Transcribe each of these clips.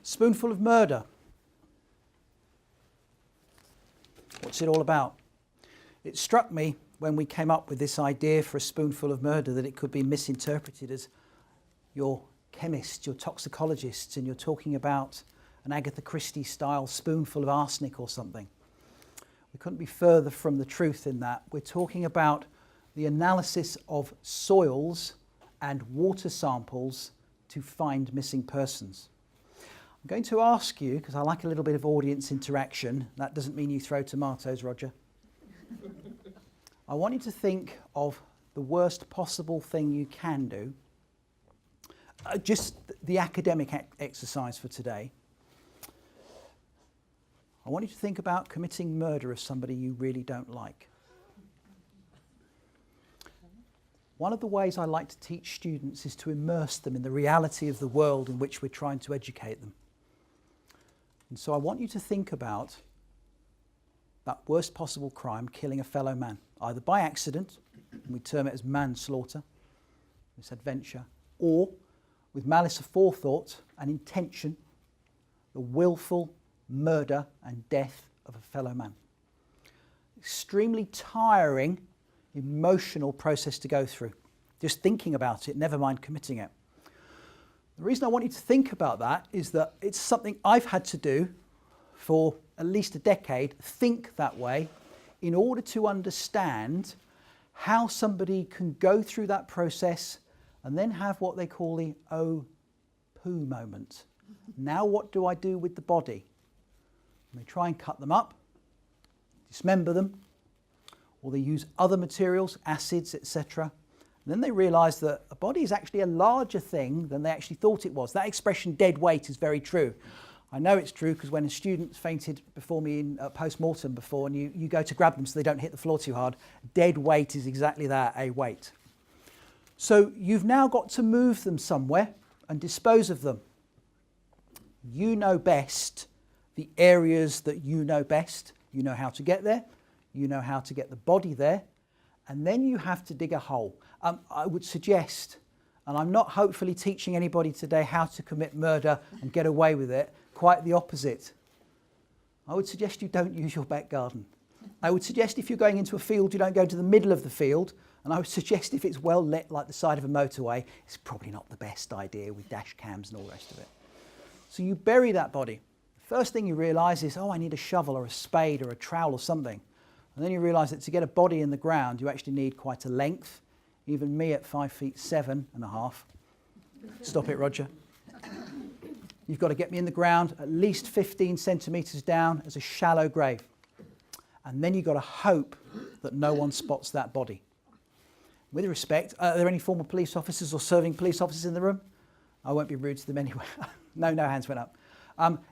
Spoonful of murder. What's it all about? It struck me when we came up with this idea for a spoonful of murder that it could be misinterpreted as your chemists, your toxicologists, and you're talking about an Agatha Christie style spoonful of arsenic or something. We couldn't be further from the truth in that. We're talking about the analysis of soils and water samples to find missing persons. I'm going to ask you, because I like a little bit of audience interaction, that doesn't mean you throw tomatoes, Roger. I want you to think of the worst possible thing you can do, just the academic exercise for today. I want you to think about committing murder of somebody you really don't like. One of the ways I like to teach students is to immerse them in the reality of the world in which we're trying to educate them. And so I want you to think about that worst possible crime, killing a fellow man, either by accident, and we term it as manslaughter, misadventure, or with malice aforethought and intention, the willful murder and death of a fellow man. Extremely tiring, emotional process to go through. Just thinking about it, never mind committing it. The reason I want you to think about that is that it's something I've had to do for at least a decade, think that way, in order to understand how somebody can go through that process and then have what they call the oh poo moment. Now what do I do with the body? And they try and cut them up, dismember them, or they use other materials, acids, etc. And then they realise that a body is actually a larger thing than they actually thought it was. That expression dead weight is very true. I know it's true because when a student fainted before me in post-mortem before and you go to grab them so they don't hit the floor too hard, dead weight is exactly that, a weight. So you've now got to move them somewhere and dispose of them. You know best the areas that you know best. You know how to get there, you know how to get the body there, and then you have to dig a hole. I would suggest, and I'm not hopefully teaching anybody today how to commit murder and get away with it, quite the opposite. I would suggest you don't use your back garden. I would suggest if you're going into a field, you don't go to the middle of the field, and I would suggest if it's well lit like the side of a motorway, it's probably not the best idea with dash cams and all the rest of it. So you bury that body. First thing you realise is, oh, I need a shovel or a spade or a trowel or something. And then you realise that to get a body in the ground, you actually need quite a length. Even me at 5'7.5". Stop it, Roger. You've got to get me in the ground at least 15 centimetres down as a shallow grave. And then you've got to hope that no one spots that body. With respect, are there any former police officers or serving police officers in the room? I won't be rude to them anyway. No hands went up.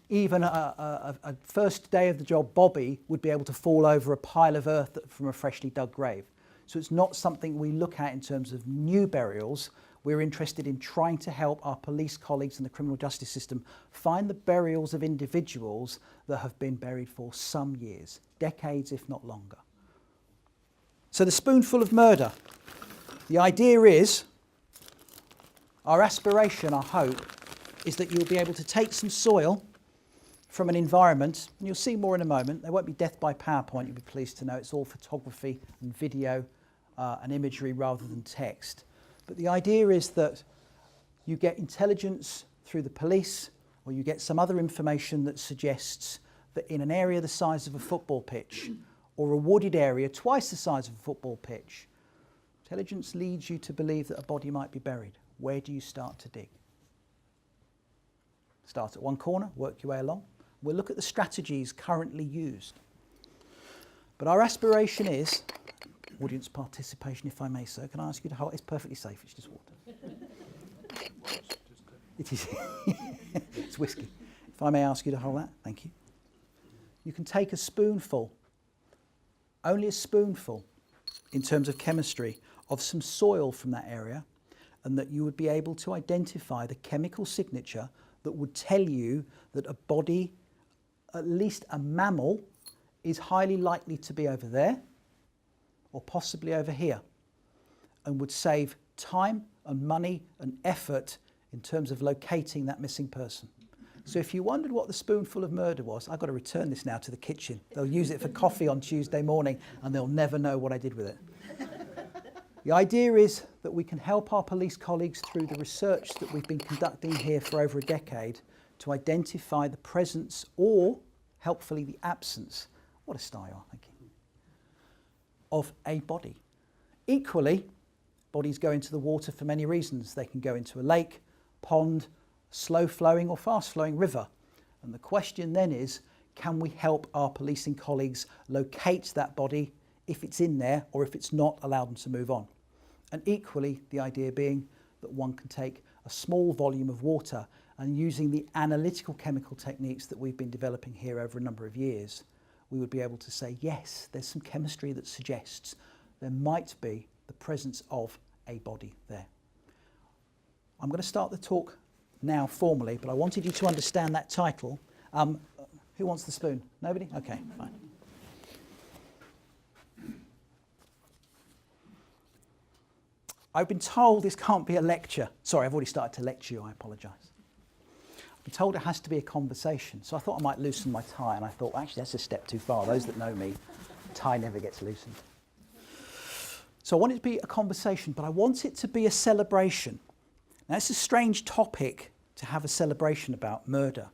Even a first day of the job Bobby would be able to fall over a pile of earth from a freshly dug grave. So it's not something we look at in terms of new burials. We're interested in trying to help our police colleagues in the criminal justice system find the burials of individuals that have been buried for some years, decades if not longer. So the spoonful of murder. The idea is, our aspiration, our hope, is that you'll be able to take some soil from an environment, and you'll see more in a moment. There won't be death by PowerPoint, you'll be pleased to know. It's all photography and video and imagery rather than text. But the idea is that you get intelligence through the police, or you get some other information that suggests that in an area the size of a football pitch, or a wooded area twice the size of a football pitch, intelligence leads you to believe that a body might be buried. Where do you start to dig? Start at one corner, work your way along. We'll look at the strategies currently used. But our aspiration is, audience participation if I may, sir, can I ask you to hold? It's perfectly safe, it's just water. It is. It's whiskey. If I may ask you to hold that, thank you. You can take a spoonful, only a spoonful, in terms of chemistry, of some soil from that area, and that you would be able to identify the chemical signature that would tell you that a body, at least a mammal, is highly likely to be over there or possibly over here, and would save time and money and effort in terms of locating that missing person. So if you wondered what the spoonful of murder was, I've got to return this now to the kitchen. They'll use it for coffee on Tuesday morning and they'll never know what I did with it. The idea is that we can help our police colleagues through the research that we've been conducting here for over a decade to identify the presence or, helpfully, the absence, what a style, thank you, of a body. Equally, bodies go into the water for many reasons. They can go into a lake, pond, slow-flowing or fast-flowing river. And the question then is, can we help our policing colleagues locate that body if it's in there, or if it's not, allow them to move on? And equally, the idea being that one can take a small volume of water and using the analytical chemical techniques that we've been developing here over a number of years, we would be able to say, yes, there's some chemistry that suggests there might be the presence of a body there. I'm going to start the talk now formally, but I wanted you to understand that title. Who wants the spoon? Nobody? Okay, fine. I've been told this can't be a lecture. Sorry, I've already started to lecture you, I apologise. I've been told it has to be a conversation, so I thought I might loosen my tie, and I thought, actually, that's a step too far. Those that know me, tie never gets loosened. So I want it to be a conversation, but I want it to be a celebration. Now, it's a strange topic to have a celebration about murder.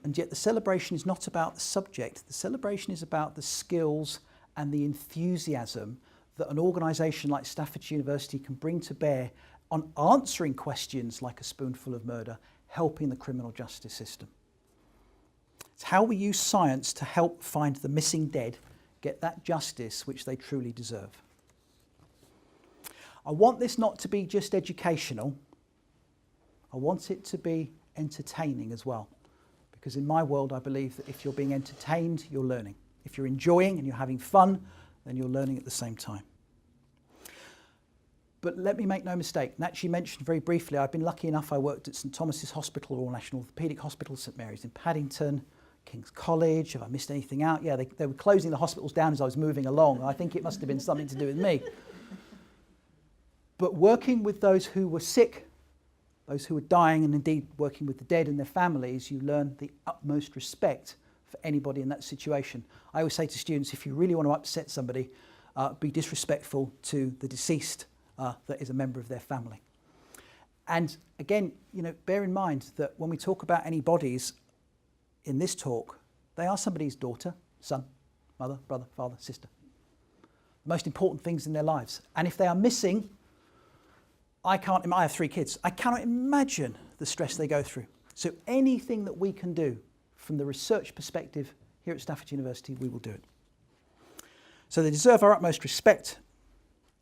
And yet the celebration is not about the subject. The celebration is about the skills and the enthusiasm that an organisation like Staffordshire University can bring to bear on answering questions like a spoonful of murder, helping the criminal justice system. It's how we use science to help find the missing dead, get that justice which they truly deserve. I want this not to be just educational. I want it to be entertaining as well. Because in my world, I believe that if you're being entertained, you're learning. If you're enjoying and you're having fun, then you're learning at the same time. But let me make no mistake, and actually mentioned very briefly, I've been lucky enough, I worked at St Thomas's Hospital, Royal National Orthopaedic Hospital, St Mary's in Paddington, King's College. Have I missed anything out? Yeah, they were closing the hospitals down as I was moving along. I think it must have been something to do with me. But working with those who were sick, those who were dying, and indeed working with the dead and their families, you learn the utmost respect for anybody in that situation. I always say to students, if you really want to upset somebody, be disrespectful to the deceased that is a member of their family. And again, bear in mind that when we talk about any bodies in this talk, they are somebody's daughter, son, mother, brother, father, sister. The most important things in their lives. And if they are missing, I have 3 kids. I cannot imagine the stress they go through. So anything that we can do from the research perspective here at Staffordshire University, we will do it. So they deserve our utmost respect,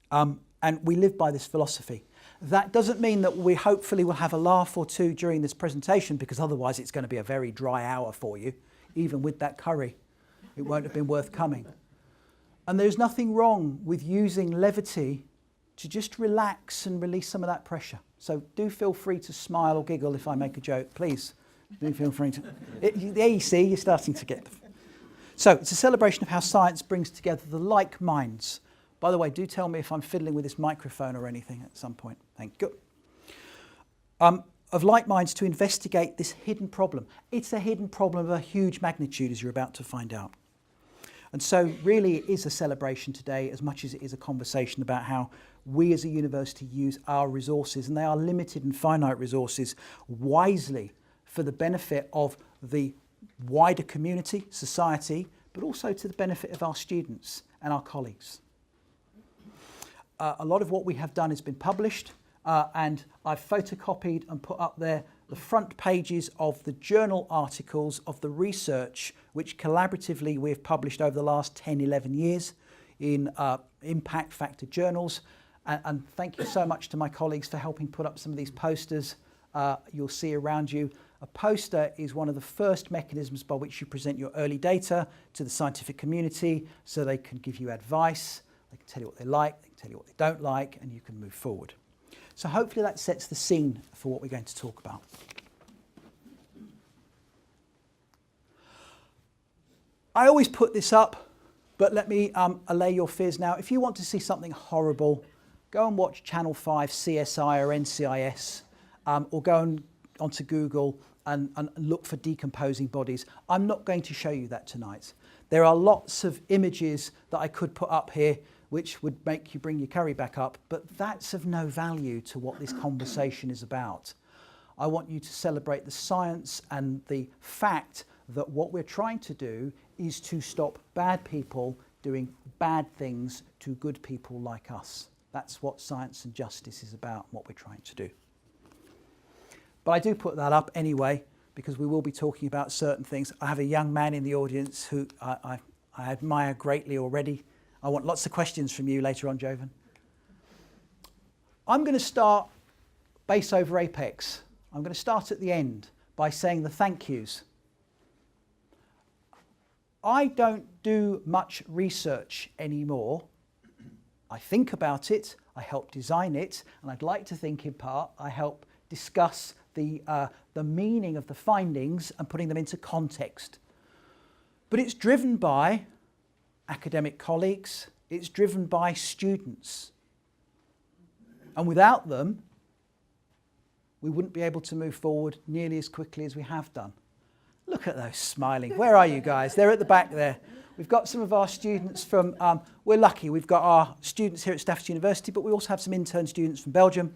and we live by this philosophy. That doesn't mean that we hopefully will have a laugh or two during this presentation, because otherwise it's going to be a very dry hour for you. Even with that curry, it won't have been worth coming. And there's nothing wrong with using levity to just relax and release some of that pressure. So do feel free to smile or giggle if I make a joke, please. Do feel free to. There you see, you're starting to get. So it's a celebration of how science brings together the like minds. By the way, do tell me if I'm fiddling with this microphone or anything at some point. Thank you. Of like minds to investigate this hidden problem. It's a hidden problem of a huge magnitude, as you're about to find out. And so really it is a celebration today as much as it is a conversation about how we as a university use our resources, and they are limited and finite resources, wisely for the benefit of the wider community, society, but also to the benefit of our students and our colleagues. A lot of what we have done has been published, and I've photocopied and put up there the front pages of the journal articles of the research which collaboratively we have published over the last 10, 11 years in impact factor journals. And thank you so much to my colleagues for helping put up some of these posters you'll see around you. A poster is one of the first mechanisms by which you present your early data to the scientific community so they can give you advice, they can tell you what they like, they can tell you what they don't like, and you can move forward. So hopefully that sets the scene for what we're going to talk about. I always put this up, but let me allay your fears now. If you want to see something horrible, go and watch Channel 5 CSI or NCIS, or go onto Google and look for decomposing bodies. I'm not going to show you that tonight. There are lots of images that I could put up here which would make you bring your curry back up, but that's of no value to what this conversation is about. I want you to celebrate the science and the fact that what we're trying to do is to stop bad people doing bad things to good people like us. That's what science and justice is about, what we're trying to do. But I do put that up anyway, because we will be talking about certain things. I have a young man in the audience who I admire greatly already. I want lots of questions from you later on, Jovan. I'm going to start base over apex. I'm going to start at the end by saying the thank yous. I don't do much research anymore. I think about it, I help design it, and I'd like to think in part I help discuss the meaning of the findings and putting them into context. But it's driven by academic colleagues, it's driven by students. And without them, we wouldn't be able to move forward nearly as quickly as we have done. Look at those smiling. Where are you guys? They're at the back there. We've got some of our students from, we're lucky, we've got our students here at Staffordshire University, but we also have some intern students from Belgium,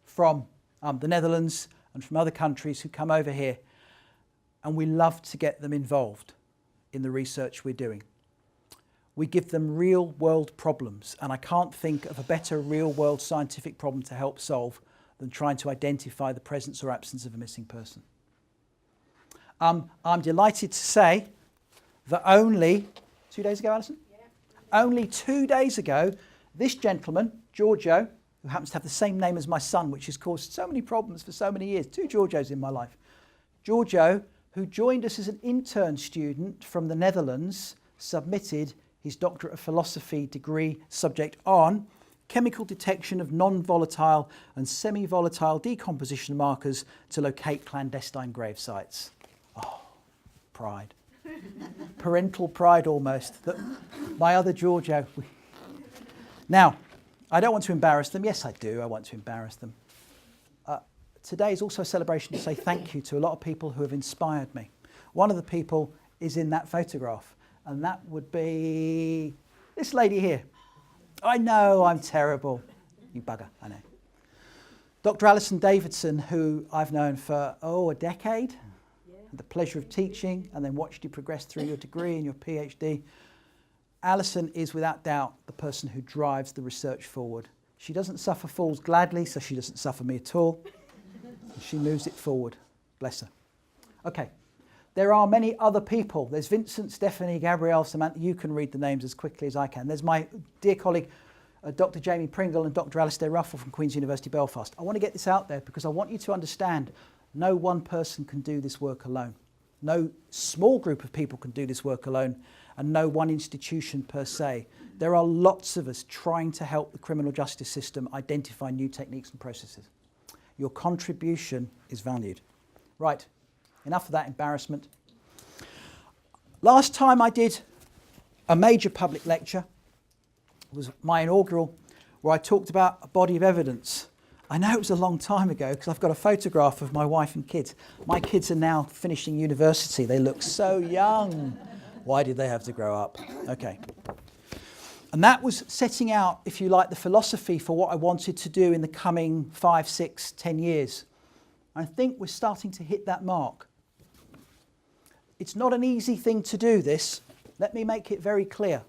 from the Netherlands, and from other countries who come over here. And we love to get them involved in the research we're doing. We give them real world problems, and I can't think of a better real world scientific problem to help solve than trying to identify the presence or absence of a missing person. I'm delighted to say that only 2 days ago, Alison? Yeah. Only 2 days ago, this gentleman, Giorgio, who happens to have the same name as my son, which has caused so many problems for so many years, 2 Giorgios in my life. Giorgio, who joined us as an intern student from the Netherlands, submitted his Doctorate of Philosophy degree subject on chemical detection of non-volatile and semi-volatile decomposition markers to locate clandestine grave sites. Oh, pride. Parental pride almost. That my other Giorgio. Now, I don't want to embarrass them. Yes, I do. I want to embarrass them. Today is also a celebration to say thank you to a lot of people who have inspired me. One of the people is in that photograph, and that would be this lady here. I know, I'm terrible. You bugger, I know. Dr. Alison Davidson, who I've known for, a decade. Yeah. Had the pleasure of teaching and then watched you progress through your degree and your PhD. Alison is without doubt the person who drives the research forward. She doesn't suffer falls gladly, so she doesn't suffer me at all. She moves it forward. Bless her. Okay. There are many other people. There's Vincent, Stephanie, Gabrielle, Samantha. You can read the names as quickly as I can. There's my dear colleague, Dr. Jamie Pringle and Dr. Alistair Ruffle from Queen's University Belfast. I want to get this out there because I want you to understand no one person can do this work alone. No small group of people can do this work alone, and no one institution per se. There are lots of us trying to help the criminal justice system identify new techniques and processes. Your contribution is valued. Right. Enough of that embarrassment. Last time I did a major public lecture was my inaugural, where I talked about a body of evidence. I know it was a long time ago because I've got a photograph of my wife and kids. My kids are now finishing university. They look so young. Why did they have to grow up? Okay. And that was setting out, if you like, the philosophy for what I wanted to do in the coming 5, 6, 10 years. I think we're starting to hit that mark. It's not an easy thing to do this. Let me make it very clear.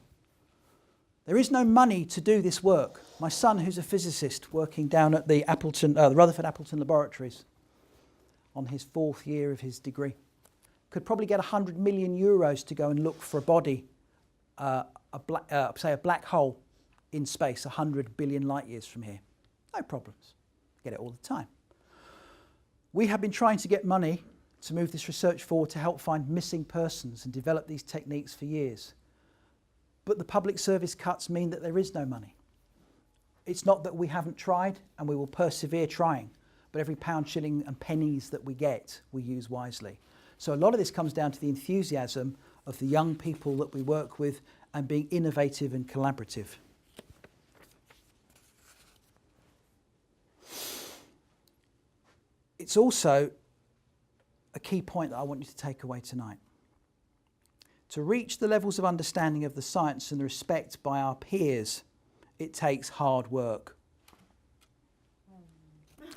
There is no money to do this work. My son, who's a physicist working down at the Rutherford Appleton Laboratories on his 4th year of his degree, could probably get 100 million euros to go and look for a body, say a black hole in space 100 billion light years from here. No problems. Get it all the time. We have been trying to get money to move this research forward to help find missing persons and develop these techniques for years. But the public service cuts mean that there is no money. It's not that we haven't tried, and we will persevere trying, but every pound, shilling and pennies that we get, we use wisely. So a lot of this comes down to the enthusiasm of the young people that we work with, and being innovative and collaborative. It's also a key point that I want you to take away tonight. To reach the levels of understanding of the science and the respect by our peers, it takes hard work.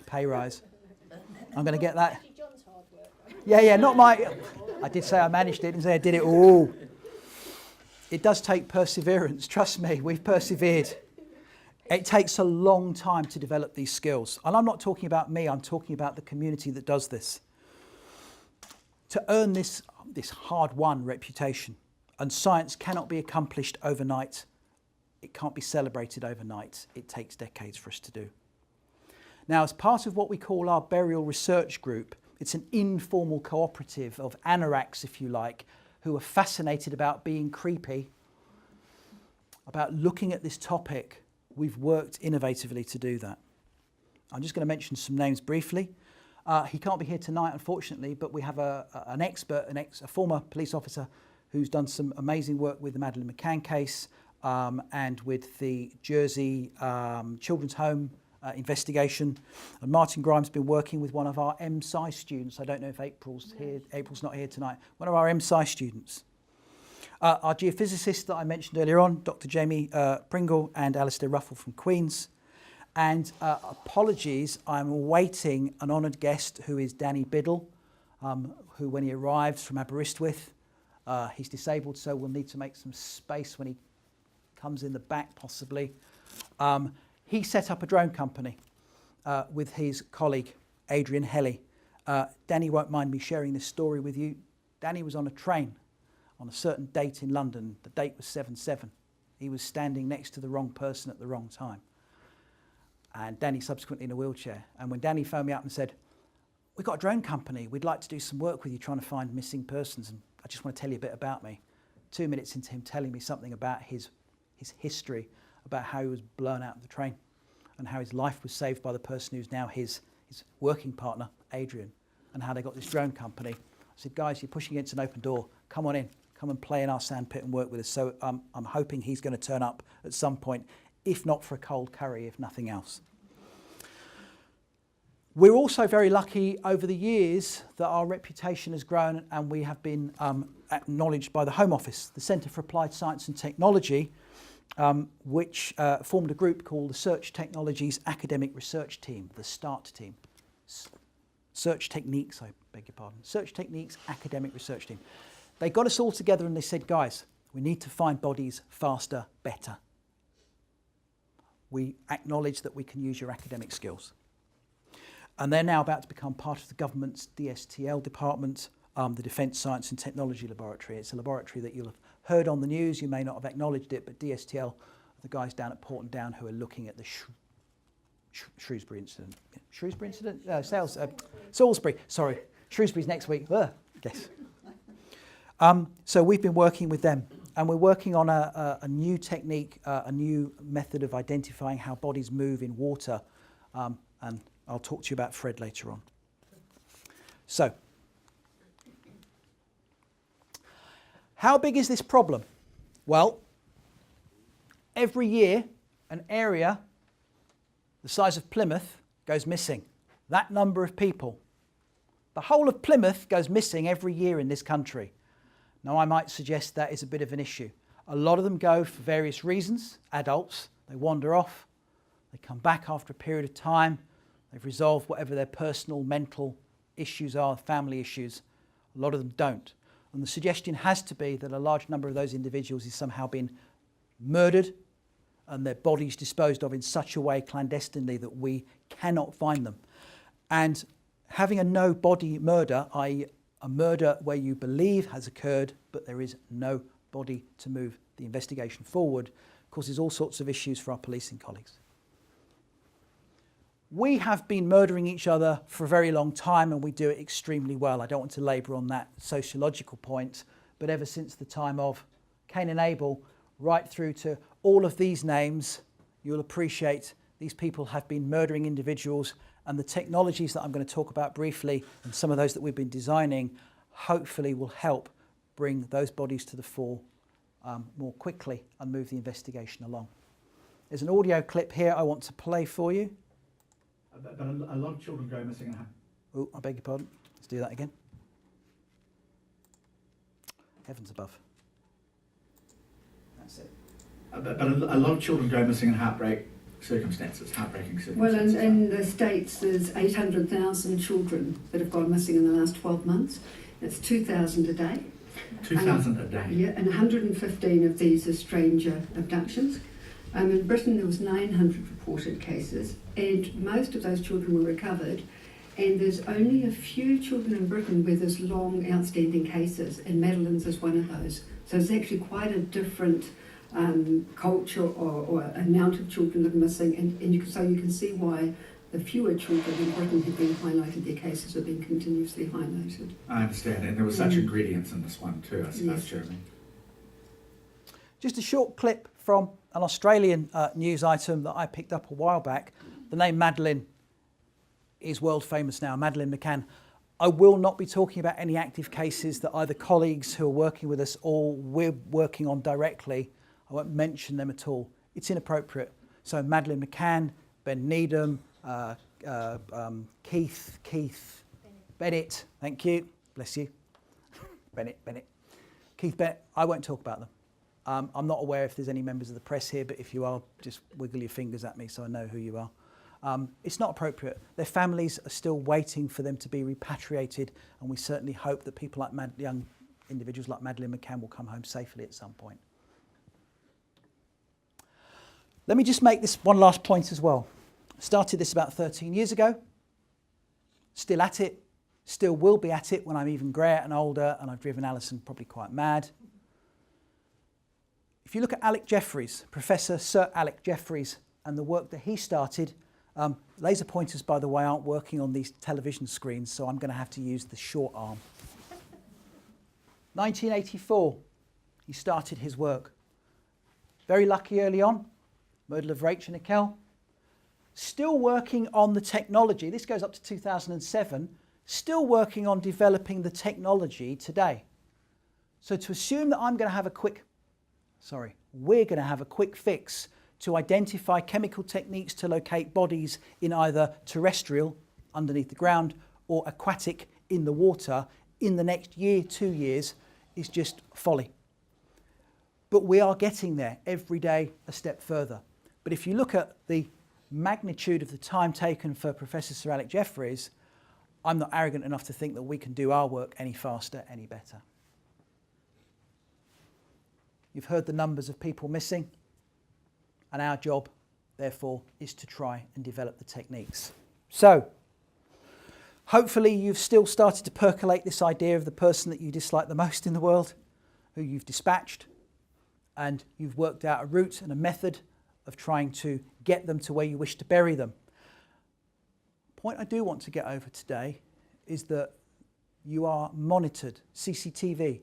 Pay rise. I'm going to get that. Yeah, not my... I did say I managed it, didn't say I did it all. It does take perseverance, trust me, we've persevered. It takes a long time to develop these skills. And I'm not talking about me, I'm talking about the community that does this. To earn this hard-won reputation, and science cannot be accomplished overnight. It can't be celebrated overnight. It takes decades for us to do. Now, as part of what we call our burial research group, it's an informal cooperative of anoraks, if you like, who are fascinated about being creepy, about looking at this topic. We've worked innovatively to do that. I'm just going to mention some names briefly. He can't be here tonight, unfortunately, but we have an expert, a former police officer who's done some amazing work with the Madeleine McCann case and with the Jersey Children's Home investigation. And Martin Grimes has been working with one of our MSci students. I don't know if April's here. April's not here tonight. One of our MSci students. Our geophysicists that I mentioned earlier on, Dr. Jamie Pringle and Alistair Ruffle from Queen's. And apologies, I'm awaiting an honoured guest who is Danny Biddle, who when he arrives from Aberystwyth, he's disabled, so we'll need to make some space when he comes in the back possibly. He set up a drone company with his colleague, Adrian Helly. Danny won't mind me sharing this story with you. Danny was on a train on a certain date in London. The date was 7/7. He was standing next to the wrong person at the wrong time. And Danny subsequently in a wheelchair. And when Danny phoned me up and said, we've got a drone company, we'd like to do some work with you trying to find missing persons, and I just want to tell you a bit about me. 2 minutes into him telling me something about his history, about how he was blown out of the train and how his life was saved by the person who's now his working partner, Adrian, and how they got this drone company. I said, guys, you're pushing against an open door. Come on in. Come and play in our sandpit and work with us. So I'm hoping he's going to turn up at some point, if not for a cold curry, if nothing else. We're also very lucky over the years that our reputation has grown, and we have been acknowledged by the Home Office, the Centre for Applied Science and Technology, which formed a group called the Search Technologies Academic Research Team, the START team. Search Techniques, I beg your pardon. Search Techniques Academic Research Team. They got us all together and they said, guys, we need to find bodies faster, better. We acknowledge that we can use your academic skills. And they're now about to become part of the government's DSTL department, the Defence Science and Technology Laboratory. It's a laboratory that you'll have heard on the news. You may not have acknowledged it, but DSTL, the guys down at Porton Down who are looking at the Shrewsbury incident. Shrewsbury incident? Salisbury, sorry. Shrewsbury's next week. Yes. So we've been working with them, and we're working on a new technique, a new method of identifying how bodies move in water, and I'll talk to you about Fred later on. So, how big is this problem? Well, every year an area the size of Plymouth goes missing. That number of people. The whole of Plymouth goes missing every year in this country. Now, I might suggest that is a bit of an issue. A lot of them go for various reasons. Adults, they wander off. They come back after a period of time. They've resolved whatever their personal, mental issues are, family issues. A lot of them don't. And the suggestion has to be that a large number of those individuals has somehow been murdered and their bodies disposed of in such a way clandestinely that we cannot find them. And having a no-body murder, i.e. a murder where you believe has occurred, but there is no body to move the investigation forward, causes all sorts of issues for our policing colleagues. We have been murdering each other for a very long time, and we do it extremely well. I don't want to labour on that sociological point, but ever since the time of Cain and Abel, right through to all of these names, you'll appreciate these people have been murdering individuals, and the technologies that I'm going to talk about briefly, and some of those that we've been designing, hopefully will help bring those bodies to the fore more quickly and move the investigation along. There's an audio clip here I want to play for you. But a lot of children go missing. Oh, I beg your pardon. Let's do that again. Heavens above. That's it. But a lot of children go missing in heartbreaking circumstances. Well, in the States, there's 800,000 children that have gone missing in the last 12 months. That's 2,000 a day. 2,000 a day? Yeah, and 115 of these are stranger abductions. In Britain, there was 900 reported cases, and most of those children were recovered. And there's only a few children in Britain where there's long outstanding cases, and Madeline's is one of those. So it's actually quite a different culture or amount of children that are missing, and so you can see why the fewer children in Britain have been highlighted, their cases have been continuously highlighted. I understand, and there were such ingredients in this one too, I suppose, yes. Jeremy. Just a short clip from an Australian news item that I picked up a while back. The name Madeline is world famous now, Madeleine McCann. I will not be talking about any active cases that either colleagues who are working with us or we're working on directly. I won't mention them at all. It's inappropriate. So Madeleine McCann, Ben Needham, Keith Bennett, thank you, bless you. Bennett. Keith Bennett, I won't talk about them. I'm not aware if there's any members of the press here, but if you are, just wiggle your fingers at me so I know who you are. It's not appropriate. Their families are still waiting for them to be repatriated, and we certainly hope that people like young individuals like Madeleine McCann will come home safely at some point. Let me just make this one last point as well. Started this about 13 years ago, still at it, still will be at it when I'm even greyer and older, and I've driven Alison probably quite mad. If you look at Alec Jeffreys, Professor Sir Alec Jeffreys, and the work that he started, laser pointers, by the way, aren't working on these television screens, so I'm going to have to use the short arm. 1984, he started his work. Very lucky early on, murder of Rachel Nickel. Still working on the technology, this goes up to 2007, still working on developing the technology today. So to assume that we're going to have a quick fix to identify chemical techniques to locate bodies in either terrestrial, underneath the ground, or aquatic, in the water, in the next year, 2 years, is just folly. But we are getting there every day a step further. But if you look at the magnitude of the time taken for Professor Sir Alec Jeffreys, I'm not arrogant enough to think that we can do our work any faster, any better. You've heard the numbers of people missing, and our job, therefore, is to try and develop the techniques. So, hopefully you've still started to percolate this idea of the person that you dislike the most in the world, who you've dispatched, and you've worked out a route and a method of trying to get them to where you wish to bury them. The point I do want to get over today is that you are monitored, CCTV,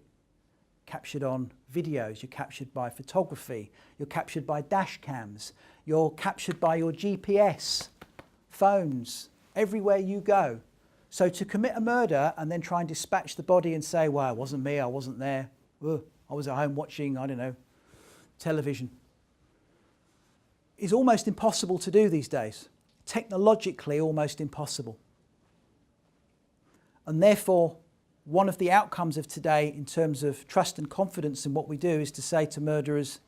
captured on videos, you're captured by photography, you're captured by dash cams, you're captured by your GPS, phones, everywhere you go. So to commit a murder and then try and dispatch the body and say, well, it wasn't me, I wasn't there, I was at home watching, I don't know, television, is almost impossible to do these days. Technologically almost impossible. And therefore, one of the outcomes of today in terms of trust and confidence in what we do is to say to murderers,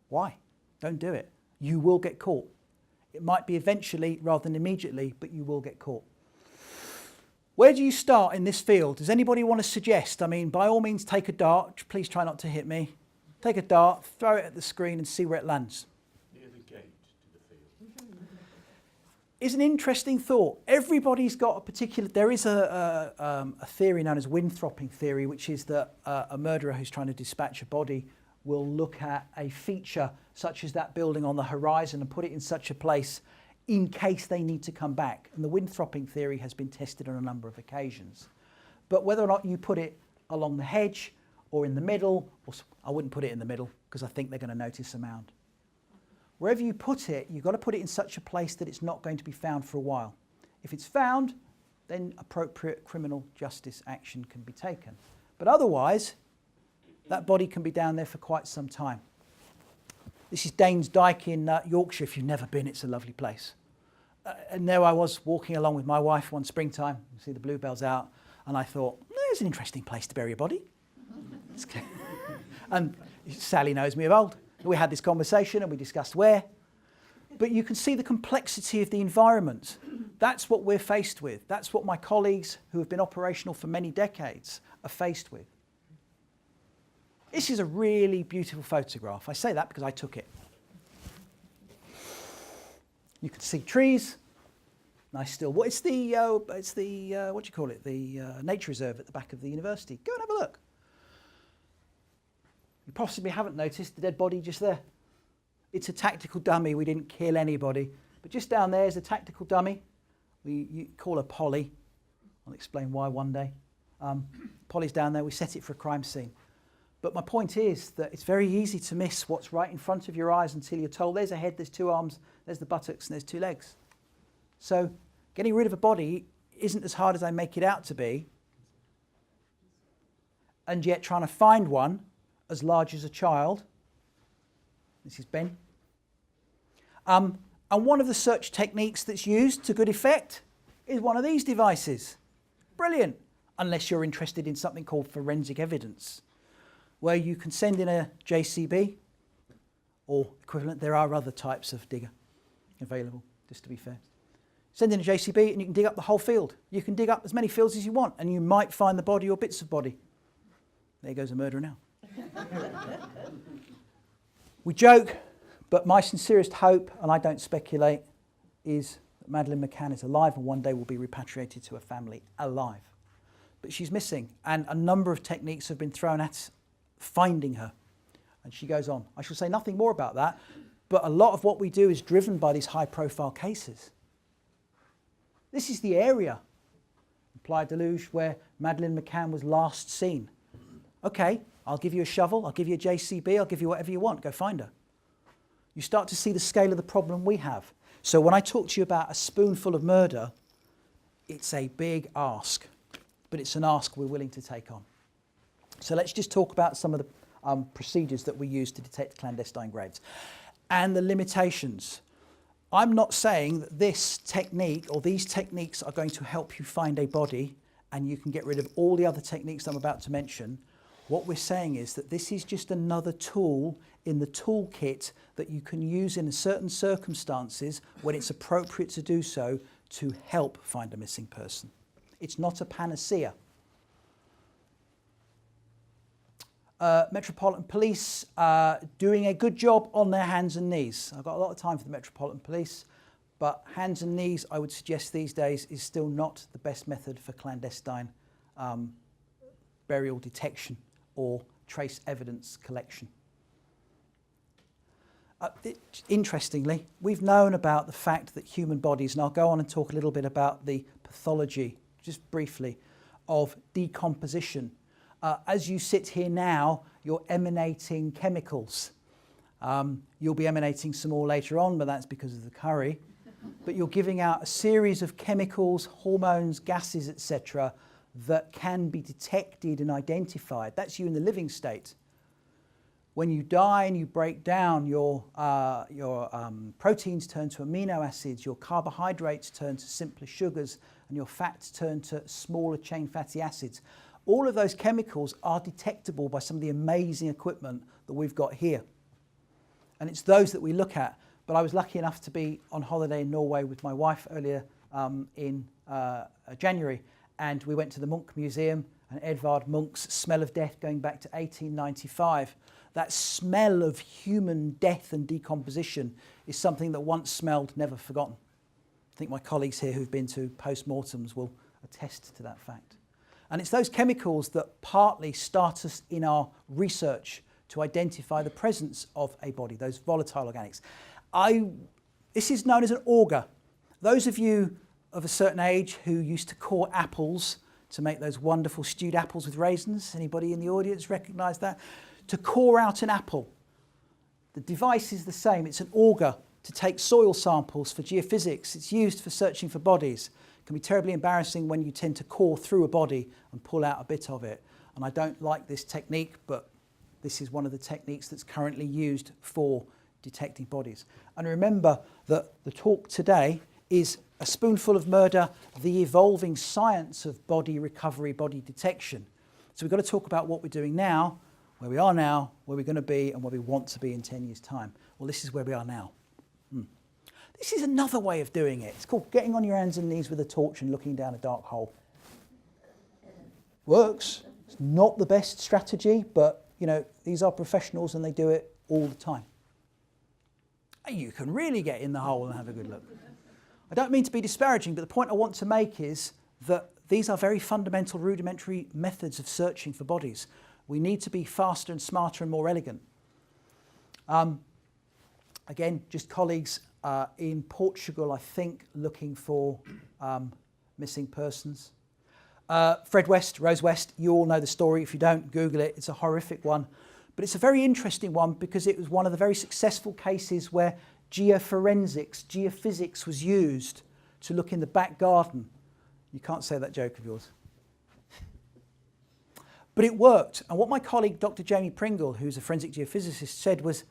why? Don't do it. You will get caught. It might be eventually rather than immediately, but you will get caught. Where do you start in this field? Does anybody want to suggest? I mean, by all means, take a dart. Please try not to hit me. Take a dart, throw it at the screen and see where it lands. Near the gate to the field. Is an interesting thought. Everybody's got a particular... There is a theory known as windthropping theory, which is that a murderer who's trying to dispatch a body will look at a feature such as that building on the horizon and put it in such a place in case they need to come back. And the windthropping theory has been tested on a number of occasions. But whether or not you put it along the hedge or in the middle, or I wouldn't put it in the middle because I think they're going to notice a mound. Wherever you put it, you've got to put it in such a place that it's not going to be found for a while. If it's found, then appropriate criminal justice action can be taken. But otherwise, that body can be down there for quite some time. This is Danes Dyke in Yorkshire. If you've never been, it's a lovely place. And there I was walking along with my wife one springtime. You see the bluebells out. And I thought, there's an interesting place to bury a body. And Sally knows me of old. We had this conversation and we discussed where. But you can see the complexity of the environment. That's what we're faced with. That's what my colleagues who have been operational for many decades are faced with. This is a really beautiful photograph. I say that because I took it. You can see trees, nice still. What it's the what do you call it? The nature reserve at the back of the university. Go and have a look. You possibly haven't noticed the dead body just there. It's a tactical dummy. We didn't kill anybody, but just down there is a tactical dummy. You call her Polly. I'll explain why one day. Polly's down there. We set it for a crime scene. But my point is that it's very easy to miss what's right in front of your eyes until you're told there's a head, there's two arms, there's the buttocks, and there's two legs. So getting rid of a body isn't as hard as I make it out to be, and yet trying to find one as large as a child. This is Ben. And one of the search techniques that's used to good effect is one of these devices. Brilliant, unless you're interested in something called forensic evidence, where you can send in a JCB or equivalent. There are other types of digger available, just to be fair. Send in a JCB and you can dig up the whole field. You can dig up as many fields as you want and you might find the body or bits of body. There goes a murderer now. We joke, but my sincerest hope, and I don't speculate, is that Madeleine McCann is alive and one day will be repatriated to her family alive. But she's missing, and a number of techniques have been thrown at finding her. And she goes on. I shall say nothing more about that, but a lot of what we do is driven by these high-profile cases. This is the area, Playa Deluge, where Madeleine McCann was last seen. Okay, I'll give you a shovel, I'll give you a JCB, I'll give you whatever you want, go find her. You start to see the scale of the problem we have. So when I talk to you about a spoonful of murder, it's a big ask, but it's an ask we're willing to take on. So let's just talk about some of the procedures that we use to detect clandestine graves and the limitations. I'm not saying that this technique or these techniques are going to help you find a body and you can get rid of all the other techniques I'm about to mention. What we're saying is that this is just another tool in the toolkit that you can use in certain circumstances when it's appropriate to do so to help find a missing person. It's not a panacea. Metropolitan Police doing a good job on their hands and knees. I've got a lot of time for the Metropolitan Police, but hands and knees, I would suggest these days, is still not the best method for clandestine burial detection or trace evidence collection. Interestingly, we've known about the fact that human bodies, and I'll go on and talk a little bit about the pathology, just briefly, of decomposition. As you sit here now, you're emanating chemicals. You'll be emanating some more later on, but that's because of the curry. But you're giving out a series of chemicals, hormones, gases, etc., that can be detected and identified. That's you in the living state. When you die and you break down, your proteins turn to amino acids, your carbohydrates turn to simpler sugars, and your fats turn to smaller chain fatty acids. All of those chemicals are detectable by some of the amazing equipment that we've got here. And it's those that we look at. But I was lucky enough to be on holiday in Norway with my wife earlier in January. And we went to the Munch Museum and Edvard Munch's Smell of Death going back to 1895. That smell of human death and decomposition is something that once smelled, never forgotten. I think my colleagues here who've been to post-mortems will attest to that fact. And it's those chemicals that partly start us in our research to identify the presence of a body, those volatile organics. This is known as an auger. Those of you of a certain age who used to core apples to make those wonderful stewed apples with raisins, anybody in the audience recognise that? To core out an apple. The device is the same. It's an auger to take soil samples for geophysics. It's used for searching for bodies. It can be terribly embarrassing when you tend to core through a body and pull out a bit of it. And I don't like this technique, but this is one of the techniques that's currently used for detecting bodies. And remember that the talk today is A Spoonful of Murder, the evolving science of body recovery, body detection. So we've got to talk about what we're doing now, where we are now, where we're going to be, and where we want to be in 10 years' time. Well, this is where we are now. This is another way of doing it. It's called getting on your hands and knees with a torch and looking down a dark hole. Works. It's not the best strategy, but you know, these are professionals and they do it all the time. You can really get in the hole and have a good look. I don't mean to be disparaging, but the point I want to make is that these are very fundamental, rudimentary methods of searching for bodies. We need to be faster and smarter and more elegant. Again, just colleagues in Portugal, I think, looking for missing persons. Fred West, Rose West, you all know the story. If you don't, Google it. It's a horrific one. But it's a very interesting one because it was one of the very successful cases where geophorensics, geophysics was used to look in the back garden. You can't say that joke of yours. But it worked. And what my colleague, Dr. Jamie Pringle, who's a forensic geophysicist, said was,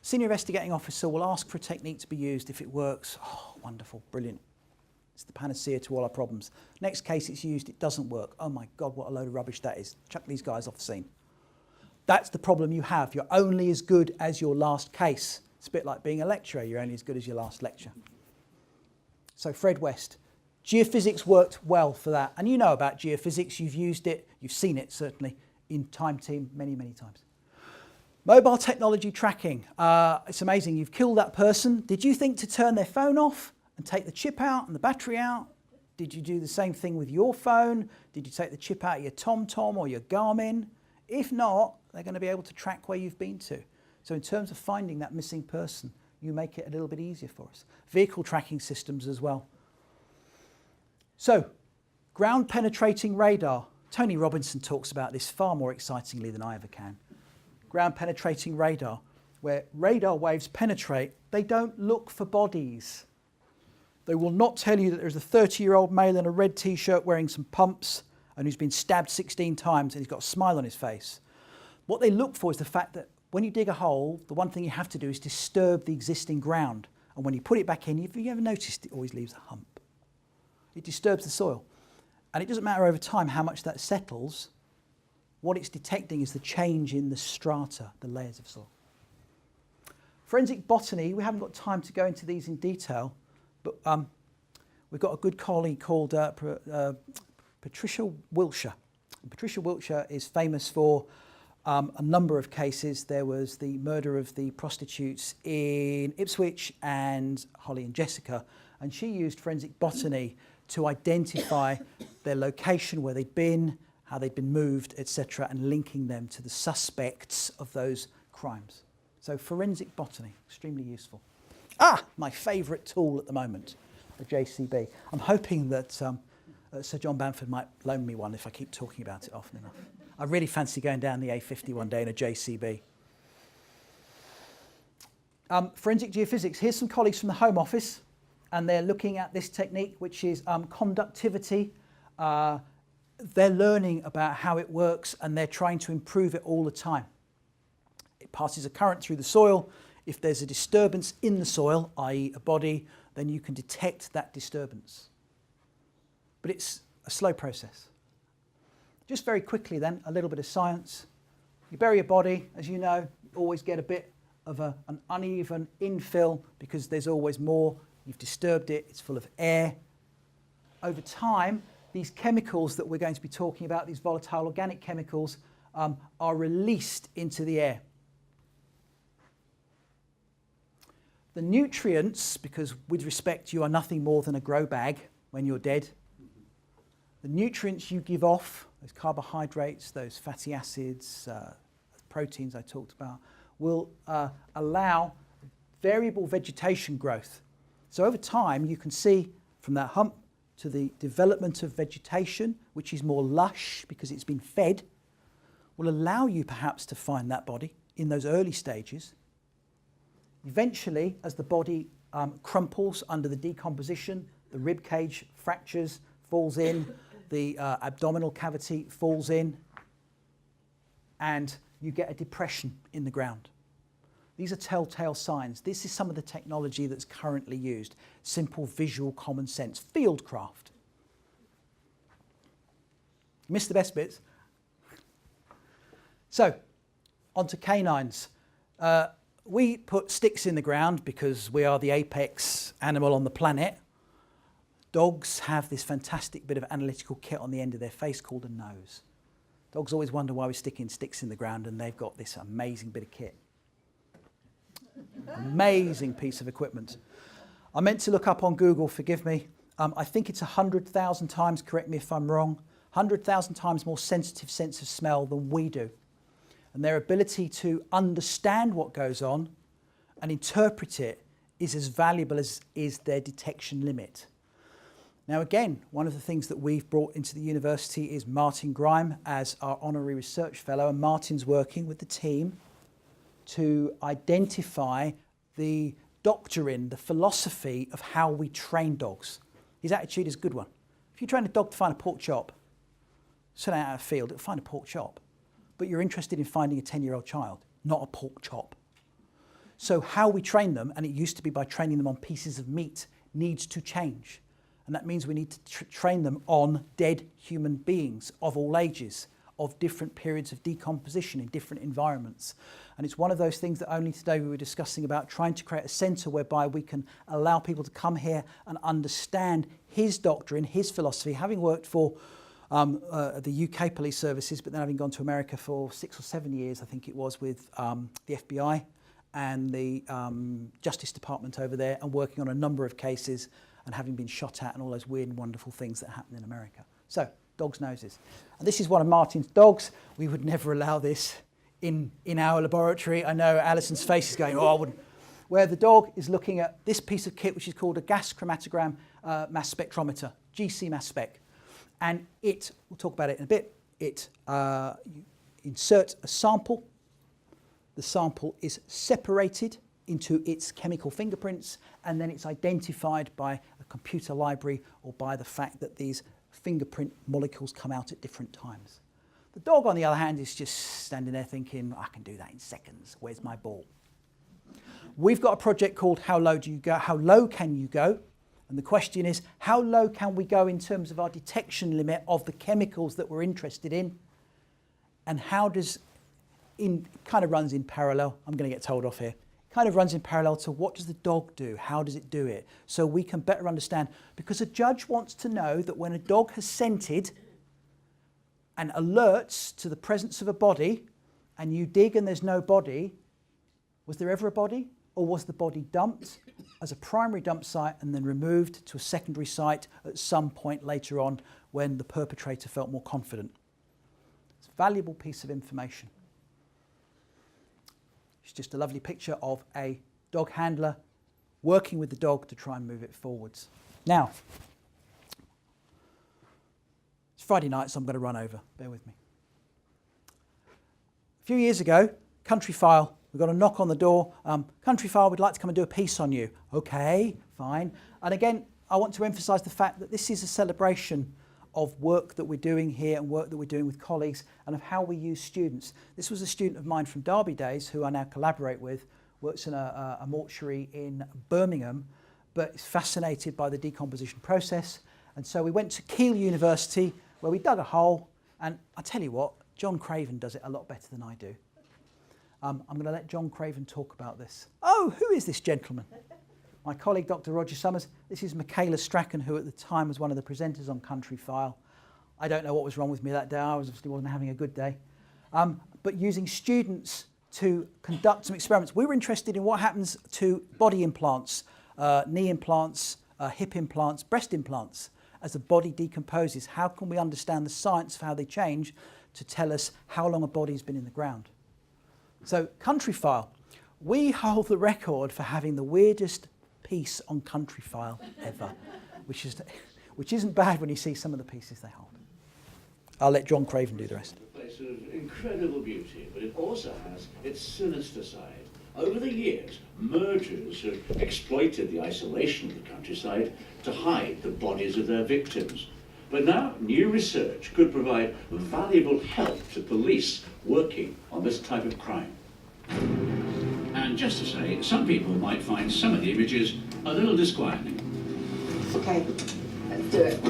senior investigating officer will ask for a technique to be used. If it works, oh, wonderful, brilliant. It's the panacea to all our problems. Next case it's used, it doesn't work. Oh my God, what a load of rubbish that is. Chuck these guys off the scene. That's the problem you have. You're only as good as your last case. It's a bit like being a lecturer. You're only as good as your last lecture. So Fred West. Geophysics worked well for that. And you know about geophysics. You've used it. You've seen it, certainly, in Time Team many, many times. Mobile technology tracking. It's amazing. You've killed that person. Did you think to turn their phone off and take the chip out and the battery out? Did you do the same thing with your phone? Did you take the chip out of your TomTom or your Garmin? If not, they're going to be able to track where you've been to. So in terms of finding that missing person, you make it a little bit easier for us. Vehicle tracking systems as well. So, ground penetrating radar. Tony Robinson talks about this far more excitingly than I ever can. Ground penetrating radar, where radar waves penetrate, they don't look for bodies. They will not tell you that there's a 30-year-old male in a red t-shirt wearing some pumps and who's been stabbed 16 times and he's got a smile on his face. What they look for is the fact that when you dig a hole, the one thing you have to do is disturb the existing ground. And when you put it back in, have you ever noticed it always leaves a hump? It disturbs the soil. And it doesn't matter over time how much that settles. What it's detecting is the change in the strata, the layers of soil. Forensic botany, we haven't got time to go into these in detail, but we've got a good colleague called Patricia Wiltshire. And Patricia Wiltshire is famous for a number of cases. There was the murder of the prostitutes in Ipswich and Holly and Jessica, and she used forensic botany to identify their location, where they'd been, how they'd been moved, etc., and linking them to the suspects of those crimes. So forensic botany, extremely useful. My favourite tool at the moment, the JCB. I'm hoping that Sir John Bamford might loan me one if I keep talking about it often enough. I really fancy going down the A50 one day in a JCB. Forensic geophysics. Here's some colleagues from the Home Office, and they're looking at this technique, which is conductivity. They're learning about how it works, and they're trying to improve it all the time. It passes a current through the soil. If there's a disturbance in the soil, i.e. a body, then you can detect that disturbance. But it's a slow process. Just very quickly then, a little bit of science. You bury a body, as you know, you always get a bit of an uneven infill because there's always more. You've disturbed it, it's full of air. Over time, these chemicals that we're going to be talking about, these volatile organic chemicals, are released into the air. The nutrients, because with respect you are nothing more than a grow bag when you're dead, the nutrients you give off, those carbohydrates, those fatty acids, proteins I talked about, will allow variable vegetation growth. So over time you can see from that hump to the development of vegetation, which is more lush because it's been fed, will allow you perhaps to find that body in those early stages. Eventually, as the body crumples under the decomposition, the rib cage fractures, falls in, the abdominal cavity falls in, and you get a depression in the ground. These are telltale signs. This is some of the technology that's currently used. Simple visual common sense, fieldcraft. Missed the best bits. So, onto canines. We put sticks in the ground because we are the apex animal on the planet. Dogs have this fantastic bit of analytical kit on the end of their face called a nose. Dogs always wonder why we're sticking sticks in the ground, and they've got this amazing bit of kit. Amazing piece of equipment. I meant to look up on Google, forgive me. I think it's 100,000 times, correct me if I'm wrong, 100,000 times more sensitive sense of smell than we do. And their ability to understand what goes on and interpret it is as valuable as is their detection limit. Now again, one of the things that we've brought into the university is Martin Grime as our honorary research fellow, and Martin's working with the team to identify the doctrine, the philosophy of how we train dogs. His attitude is a good one. If you train a dog to find a pork chop, sit out in a field, it'll find a pork chop. But you're interested in finding a 10-year-old child, not a pork chop. So how we train them, and it used to be by training them on pieces of meat, needs to change. And that means we need to train them on dead human beings of all ages, of different periods of decomposition in different environments. And it's one of those things that only today we were discussing about trying to create a centre whereby we can allow people to come here and understand his doctrine, his philosophy, having worked for the UK police services, but then having gone to America for 6 or 7 years, I think it was, with the FBI and the Justice Department over there, and working on a number of cases and having been shot at and all those weird and wonderful things that happen in America. So, dogs' noses. And this is one of Martin's dogs. We would never allow this in our laboratory. I know Alison's face is going, oh, I wouldn't. Where the dog is looking at this piece of kit, which is called a gas chromatogram mass spectrometer, GC mass spec. And it, we'll talk about it in a bit, you insert a sample. The sample is separated into its chemical fingerprints, and then it's identified by a computer library or by the fact that these fingerprint molecules come out at different times. The dog, on the other hand, is just standing there thinking, I can do that in seconds. Where's my ball? We've got a project called How Low Do You Go? How Low Can You Go? And the question is, how low can we go in terms of our detection limit of the chemicals that we're interested in? And how does, kind of runs in parallel, I'm going to get told off here, kind of runs in parallel to what does the dog do? How does it do it? So we can better understand, because a judge wants to know that when a dog has scented and alerts to the presence of a body, and you dig and there's no body, was there ever a body? Or was the body dumped as a primary dump site and then removed to a secondary site at some point later on when the perpetrator felt more confident? It's a valuable piece of information. It's just a lovely picture of a dog handler working with the dog to try and move it forwards. Now, it's Friday night, so I'm going to run over. Bear with me. A few years ago, Countryfile, we got a knock on the door. Countryfile, we'd like to come and do a piece on you. Okay, fine. And again, I want to emphasise the fact that this is a celebration of work that we're doing here and work that we're doing with colleagues and of how we use students. This was a student of mine from Derby days who I now collaborate with, works in a mortuary in Birmingham, but is fascinated by the decomposition process. And so we went to Keele University where we dug a hole, and I tell you what, John Craven does it a lot better than I do. I'm going to let John Craven talk about this. Oh, who is this gentleman? My colleague, Dr. Roger Summers. This is Michaela Strachan, who at the time was one of the presenters on Countryfile. I don't know what was wrong with me that day. I obviously wasn't having a good day. But using students to conduct some experiments. We were interested in what happens to body implants, knee implants, hip implants, breast implants. As the body decomposes, how can we understand the science of how they change to tell us how long a body's been in the ground? So, Countryfile. We hold the record for having the weirdest piece on Countryfile ever, which isn't bad when you see some of the pieces they hold. I'll let John Craven do the rest. A place of incredible beauty, but it also has its sinister side. Over the years, murderers have exploited the isolation of the countryside to hide the bodies of their victims. But now, new research could provide valuable help to police working on this type of crime. And just to say, some people might find some of the images a little disquieting. Okay, let's do it.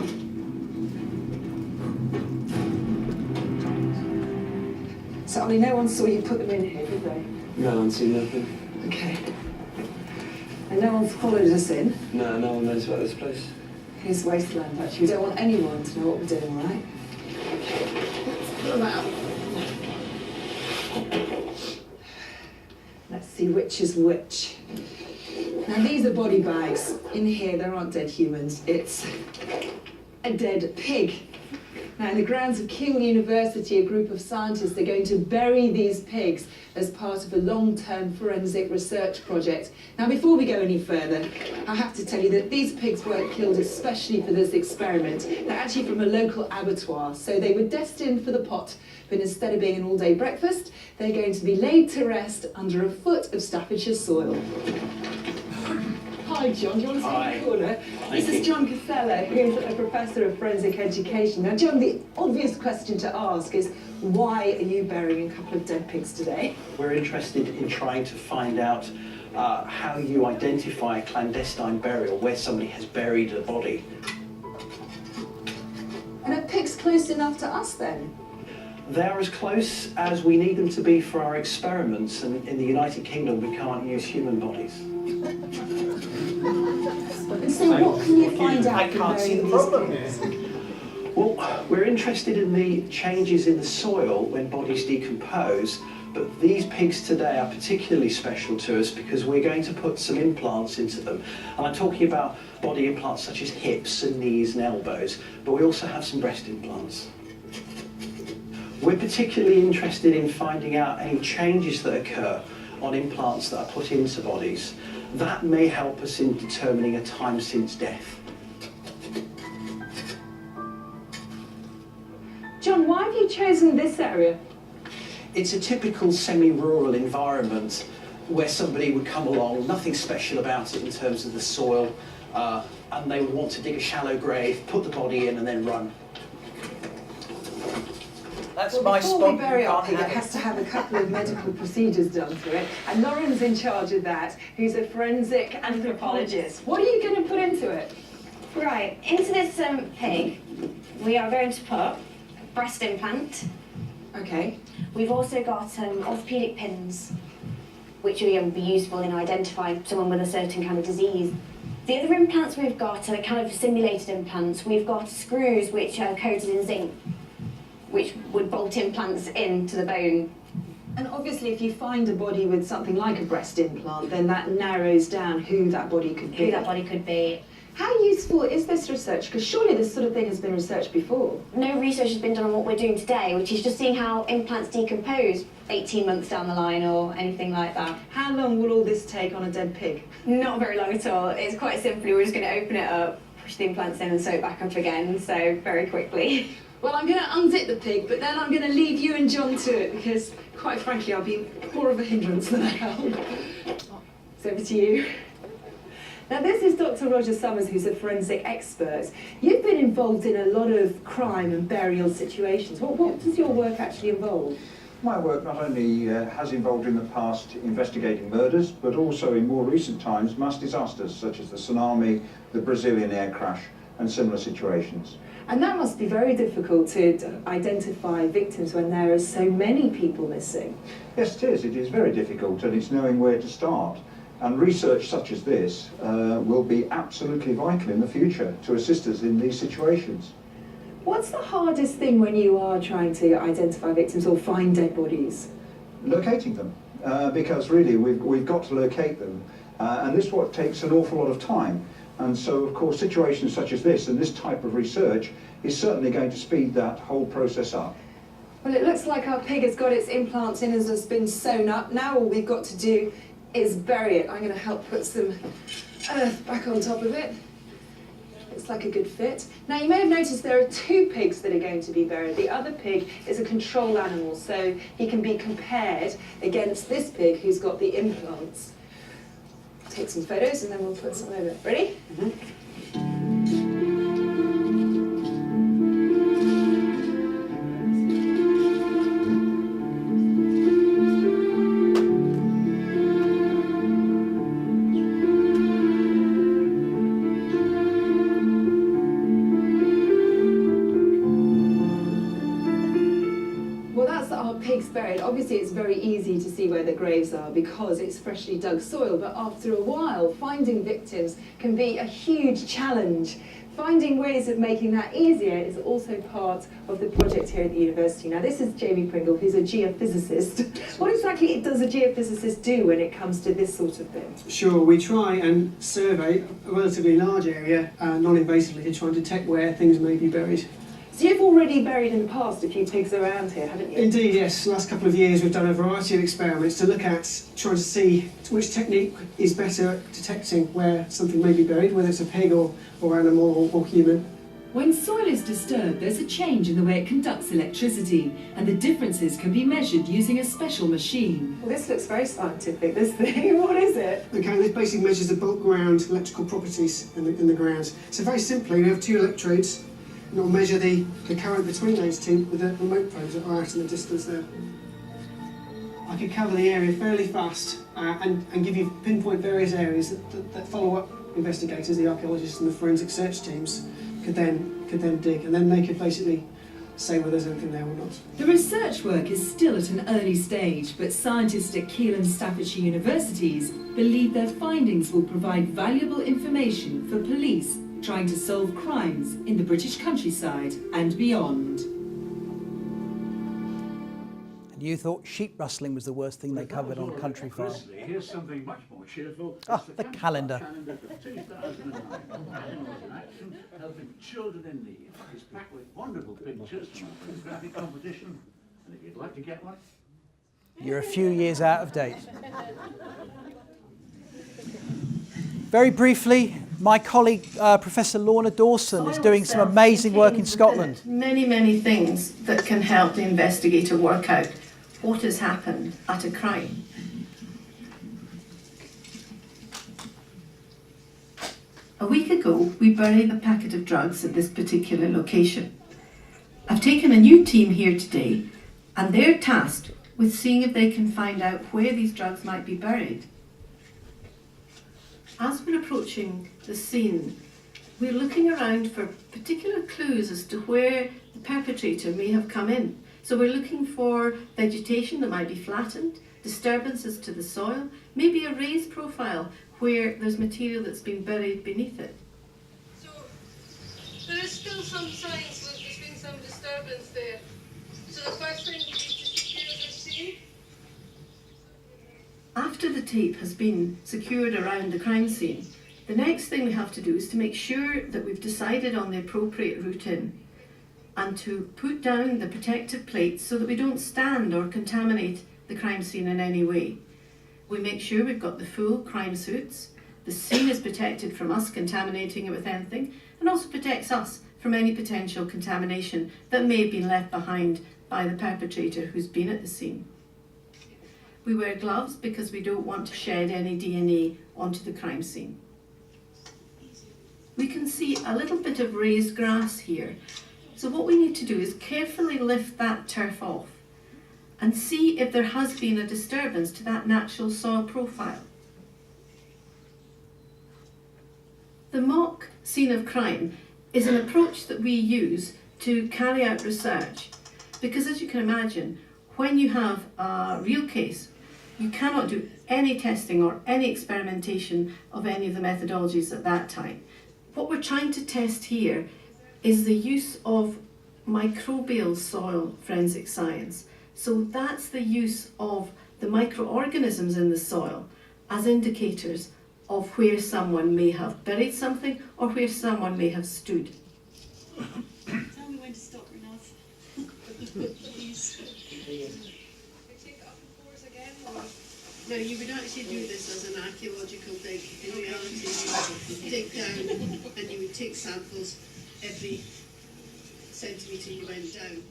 So, Ollie, no one saw you put them in here, did they? No one's seen nothing. Okay. And no one's followed us in? No, no one knows about this place. Here's wasteland, actually. We don't want anyone to know what we're doing, all right? Let's pull them out. Let's see which is which. Now, these are body bags. In here, there aren't dead humans. It's a dead pig. Now, in the grounds of Keele University, a group of scientists are going to bury these pigs as part of a long-term forensic research project. Now, before we go any further, I have to tell you that these pigs weren't killed especially for this experiment. They're actually from a local abattoir, so they were destined for the pot. But instead of being an all-day breakfast, they're going to be laid to rest under a foot of Staffordshire soil. Hi, John. Do you want to sit in the corner? This is John Cassella, who's a professor of forensic education. Now, John, the obvious question to ask is, why are you burying a couple of dead pigs today? We're interested in trying to find out how you identify a clandestine burial where somebody has buried a body. And are pigs close enough to us, then? They're as close as we need them to be for our experiments, and in the United Kingdom we can't use human bodies. And so what can you find out from burying these pigs? Well, we're interested in the changes in the soil when bodies decompose, but these pigs today are particularly special to us because we're going to put some implants into them. And I'm talking about body implants such as hips and knees and elbows, but we also have some breast implants. We're particularly interested in finding out any changes that occur on implants that are put into bodies. That may help us in determining a time since death. John, why have you chosen this area? It's a typical semi-rural environment where somebody would come along, nothing special about it in terms of the soil, and they would want to dig a shallow grave, put the body in and then run. That's Well, my before spot. we bury You our can't pig, it have it. has to have a couple of medical procedures done to it. And Lauren's in charge of that, who's a forensic anthropologist. What are you going to put into it? Right, into this pig, we are going to put a breast implant. Okay. We've also got orthopaedic pins, which will be useful in identifying someone with a certain kind of disease. The other implants we've got are kind of simulated implants. We've got screws which are coated in zinc, which would bolt implants into the bone. And obviously, if you find a body with something like a breast implant, then that narrows down who that body could be. Who that body could be. How useful is this research? Because surely this sort of thing has been researched before. No research has been done on what we're doing today, which is just seeing how implants decompose 18 months down the line or anything like that. How long will all this take on a dead pig? Not very long at all. It's quite simply, we're just going to open it up, push the implants in and sew it back up again, so very quickly. Well, I'm going to unzip the pig, but then I'm going to leave you and John to it because, quite frankly, I'll be more of a hindrance than a help. So over to you. Now, this is Dr. Roger Summers, who's a forensic expert. You've been involved in a lot of crime and burial situations. What does your work actually involve? My work not only has involved in the past investigating murders, but also in more recent times mass disasters such as the tsunami, the Brazilian air crash, and similar situations. And that must be very difficult to identify victims when there are so many people missing. Yes, it is. It is very difficult, and it's knowing where to start. And research such as this will be absolutely vital in the future to assist us in these situations. What's the hardest thing when you are trying to identify victims or find dead bodies? Locating them, because really we've got to locate them, and this what takes an awful lot of time. And so, of course, situations such as this and this type of research is certainly going to speed that whole process up. Well, it looks like our pig has got its implants in and has been sewn up. Now all we've got to do is bury it. I'm going to help put some earth back on top of it. Looks like a good fit. Now, you may have noticed there are two pigs that are going to be buried. The other pig is a control animal, so he can be compared against this pig who's got the implants. Take some photos and then we'll put some over. Ready? buried, obviously it's very easy to see where the graves are because it's freshly dug soil, but after a while, finding victims can be a huge challenge. Finding ways of making that easier is also part of the project here at the university. Now, this is Jamie Pringle, who's a geophysicist. What exactly does a geophysicist do when it comes to this sort of thing? Sure, we try and survey a relatively large area non-invasively to try and detect where things may be buried. So you've already buried in the past a few pigs around here, haven't you? Indeed, yes. The last couple of years we've done a variety of experiments to look at trying to see which technique is better at detecting where something may be buried, whether it's a pig or animal or human. When soil is disturbed, there's a change in the way it conducts electricity, and the differences can be measured using a special machine. Well, this looks very scientific, this thing. What is it? Okay, this basically measures the bulk ground electrical properties in the ground. So very simply, we have two electrodes, and it will measure the current between those two with the remote probes that are out in the distance there. I could cover the area fairly fast and give you pinpoint various areas that follow up investigators, the archaeologists and the forensic search teams could then dig, and then they could basically say whether there's anything there or not. The research work is still at an early stage, but scientists at Keele and Staffordshire universities believe their findings will provide valuable information for police trying to solve crimes in the British countryside and beyond. And you thought sheep rustling was the worst thing they covered on Countryfile. Here's something much more cheerful. Oh, the calendar. Calendar for 2009. Animals in Action, helping children in need. It's packed with wonderful pictures from a photographic competition. And if you'd like to get one, You're a few years out of date. Very briefly, my colleague, Professor Lorna Dawson, is doing some amazing work in Scotland. Many things that can help the investigator work out what has happened at a crime. A week ago, we buried a packet of drugs at this particular location. I've taken a new team here today, and they're tasked with seeing if they can find out where these drugs might be buried. As we're approaching the scene, we're looking around for particular clues as to where the perpetrator may have come in. So we're looking for vegetation that might be flattened, disturbances to the soil, maybe a raised profile where there's material that's been buried beneath it. So there is still some signs that there's been some disturbance there. So the first thing would be to secure the scene. After the tape has been secured around the crime scene, the next thing we have to do is to make sure that we've decided on the appropriate route in and to put down the protective plates so that we don't stand or contaminate the crime scene in any way. We make sure we've got the full crime suits, the scene is protected from us contaminating it with anything, and also protects us from any potential contamination that may have been left behind by the perpetrator who's been at the scene. We wear gloves because we don't want to shed any DNA onto the crime scene. We can see a little bit of raised grass here. So what we need to do is carefully lift that turf off and see if there has been a disturbance to that natural soil profile. The mock scene of crime is an approach that we use to carry out research because, as you can imagine, when you have a real case, you cannot do any testing or any experimentation of any of the methodologies at that time. What we're trying to test here is the use of microbial soil forensic science. So that's the use of the microorganisms in the soil as indicators of where someone may have buried something or where someone may have stood. Tell me when to stop, Renat. Please. No, you would actually do this as an archaeological dig. In reality, you would dig down and you would take samples every centimetre you went down.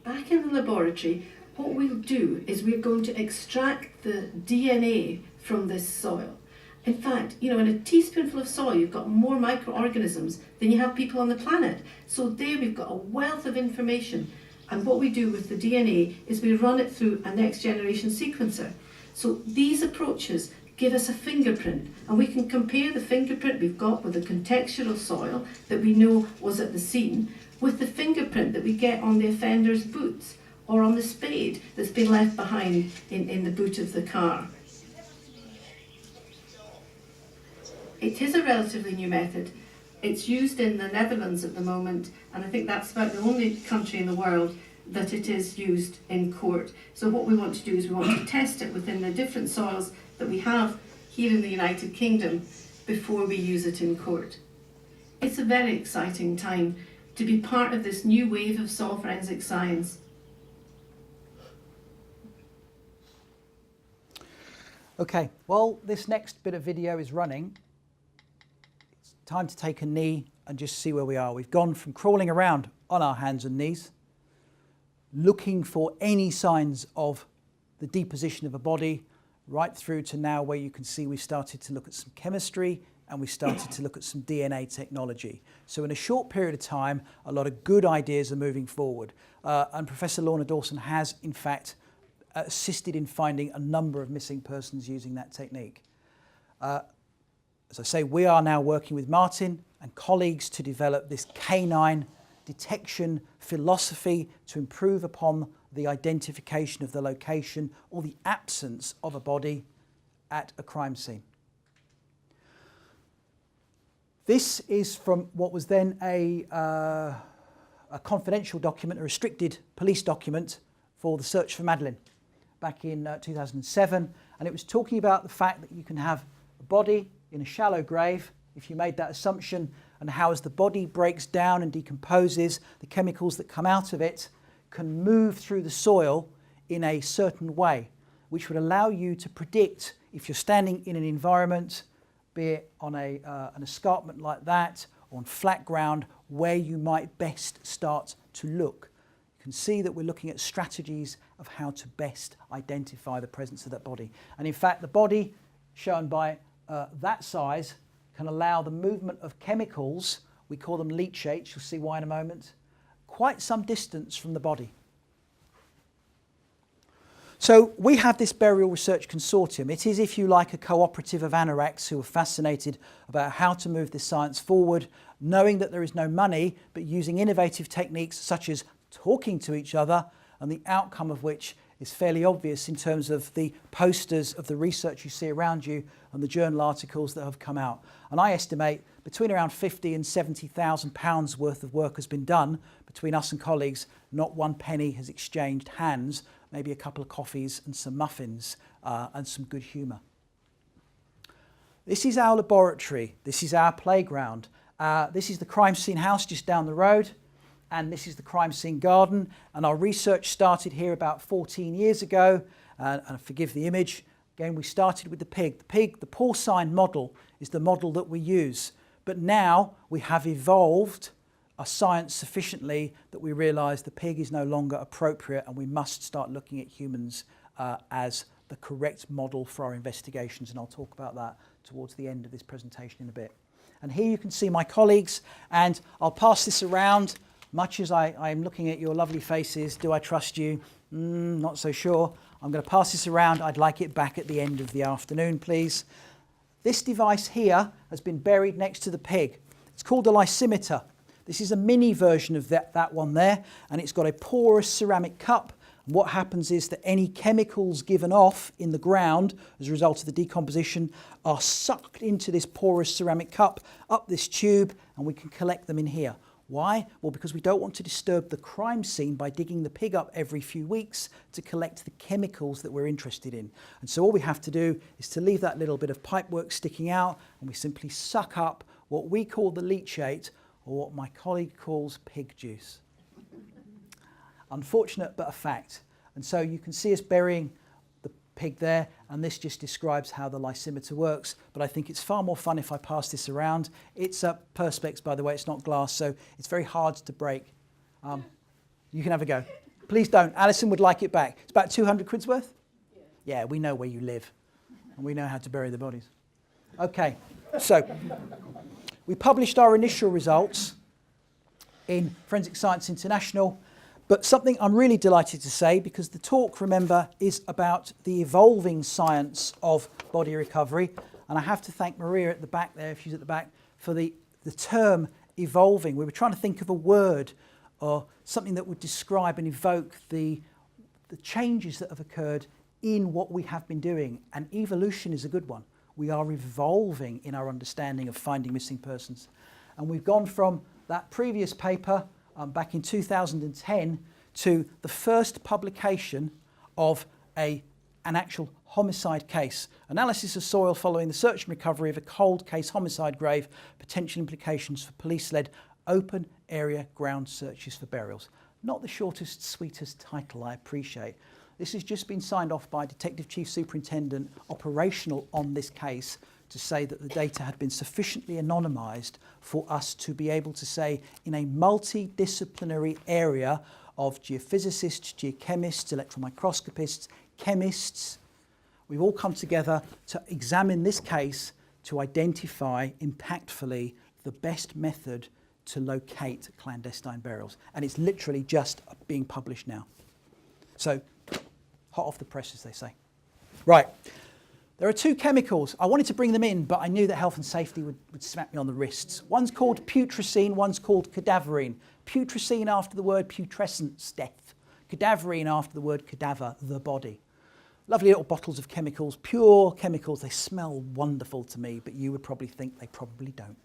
Back in the laboratory, what we'll do is we're going to extract the DNA from this soil. In fact, you know, in a teaspoonful of soil, you've got more microorganisms than you have people on the planet. So there we've got a wealth of information. And what we do with the DNA is we run it through a next generation sequencer. So these approaches give us a fingerprint, and we can compare the fingerprint we've got with the contextual soil that we know was at the scene with the fingerprint that we get on the offender's boots or on the spade that's been left behind in the boot of the car. It is a relatively new method. It's used in the Netherlands at the moment, and I think that's about the only country in the world that it is used in court. So what we want to do is we want to test it within the different soils that we have here in the United Kingdom before we use it in court. It's a very exciting time to be part of this new wave of soil forensic science. Okay, while this next bit of video is running, it's time to take a knee and just see where we are. We've gone from crawling around on our hands and knees, looking for any signs of the deposition of a body, right through to now where you can see we started to look at some chemistry and we started to look at some DNA technology. So in a short period of time, a lot of good ideas are moving forward. And Professor Lorna Dawson has, in fact, assisted in finding a number of missing persons using that technique. As I say, we are now working with Martin and colleagues to develop this canine detection philosophy to improve upon the identification of the location or the absence of a body at a crime scene. This is from what was then a confidential document, a restricted police document for the search for Madeleine back in 2007, and it was talking about the fact that you can have a body in a shallow grave, if you made that assumption, and how as the body breaks down and decomposes, the chemicals that come out of it can move through the soil in a certain way, which would allow you to predict if you're standing in an environment, be it on an escarpment like that, or on flat ground, where you might best start to look. You can see that we're looking at strategies of how to best identify the presence of that body. And in fact, the body shown by that size can allow the movement of chemicals, we call them leachates, you'll see why in a moment, quite some distance from the body. So we have this burial research consortium. It is, if you like, a cooperative of anoraks who are fascinated about how to move this science forward, knowing that there is no money, but using innovative techniques such as talking to each other, and the outcome of which is fairly obvious in terms of the posters of the research you see around you and the journal articles that have come out. And I estimate between around £50,000 and £70,000 worth of work has been done between us and colleagues. Not one penny has exchanged hands, maybe a couple of coffees and some muffins and some good humour. This is our laboratory. This is our playground. This is the crime scene house just down the road. And this is the crime scene garden, and our research started here about 14 years ago, and forgive the image, again we started with the pig. The porcine model is the model that we use, but now we have evolved our science sufficiently that we realise the pig is no longer appropriate and we must start looking at humans as the correct model for our investigations, and I'll talk about that towards the end of this presentation in a bit. And here you can see my colleagues, and I'll pass this around. Much as I am looking at your lovely faces, do I trust you? Not so sure. I'm going to pass this around. I'd like it back at the end of the afternoon, please. This device here has been buried next to the pig. It's called a Scimitar. This is a mini version of that one there, and it's got a porous ceramic cup. And what happens is that any chemicals given off in the ground as a result of the decomposition are sucked into this porous ceramic cup, up this tube, and we can collect them in here. Why? Well, because we don't want to disturb the crime scene by digging the pig up every few weeks to collect the chemicals that we're interested in. And so all we have to do is to leave that little bit of pipework sticking out, and we simply suck up what we call the leachate, or what my colleague calls pig juice. Unfortunate, but a fact. And so you can see us burying the pig there, and this just describes how the Scimitar works, but I think it's far more fun if I pass this around. It's perspex, by the way, it's not glass, so it's very hard to break. You can have a go. Please don't. Alison would like it back. It's about 200 quid's worth? Yeah, we know where you live, and we know how to bury the bodies. Okay, so we published our initial results in Forensic Science International. But something I'm really delighted to say, because the talk, remember, is about the evolving science of body recovery. And I have to thank Maria at the back there, if she's at the back, for the term evolving. We were trying to think of a word or something that would describe and evoke the the changes that have occurred in what we have been doing, and evolution is a good one. We are evolving in our understanding of finding missing persons. And we've gone from that previous paper back in 2010 to the first publication of an actual homicide case. Analysis of soil following the search and recovery of a cold case homicide grave, potential implications for police-led open area ground searches for burials. Not the shortest, sweetest title, I appreciate. This has just been signed off by Detective Chief Superintendent operational on this case to say that the data had been sufficiently anonymised for us to be able to say in a multidisciplinary area of geophysicists, geochemists, electron microscopists, chemists, we've all come together to examine this case to identify impactfully the best method to locate clandestine burials. And it's literally just being published now. So, hot off the press, as they say. Right, there are two chemicals. I wanted to bring them in, but I knew that health and safety would smack me on the wrists. One's called putrescine, one's called cadaverine. Putrescine after the word putrescence, death. Cadaverine after the word cadaver, the body. Lovely little bottles of chemicals, pure chemicals. They smell wonderful to me, but you would probably think they probably don't.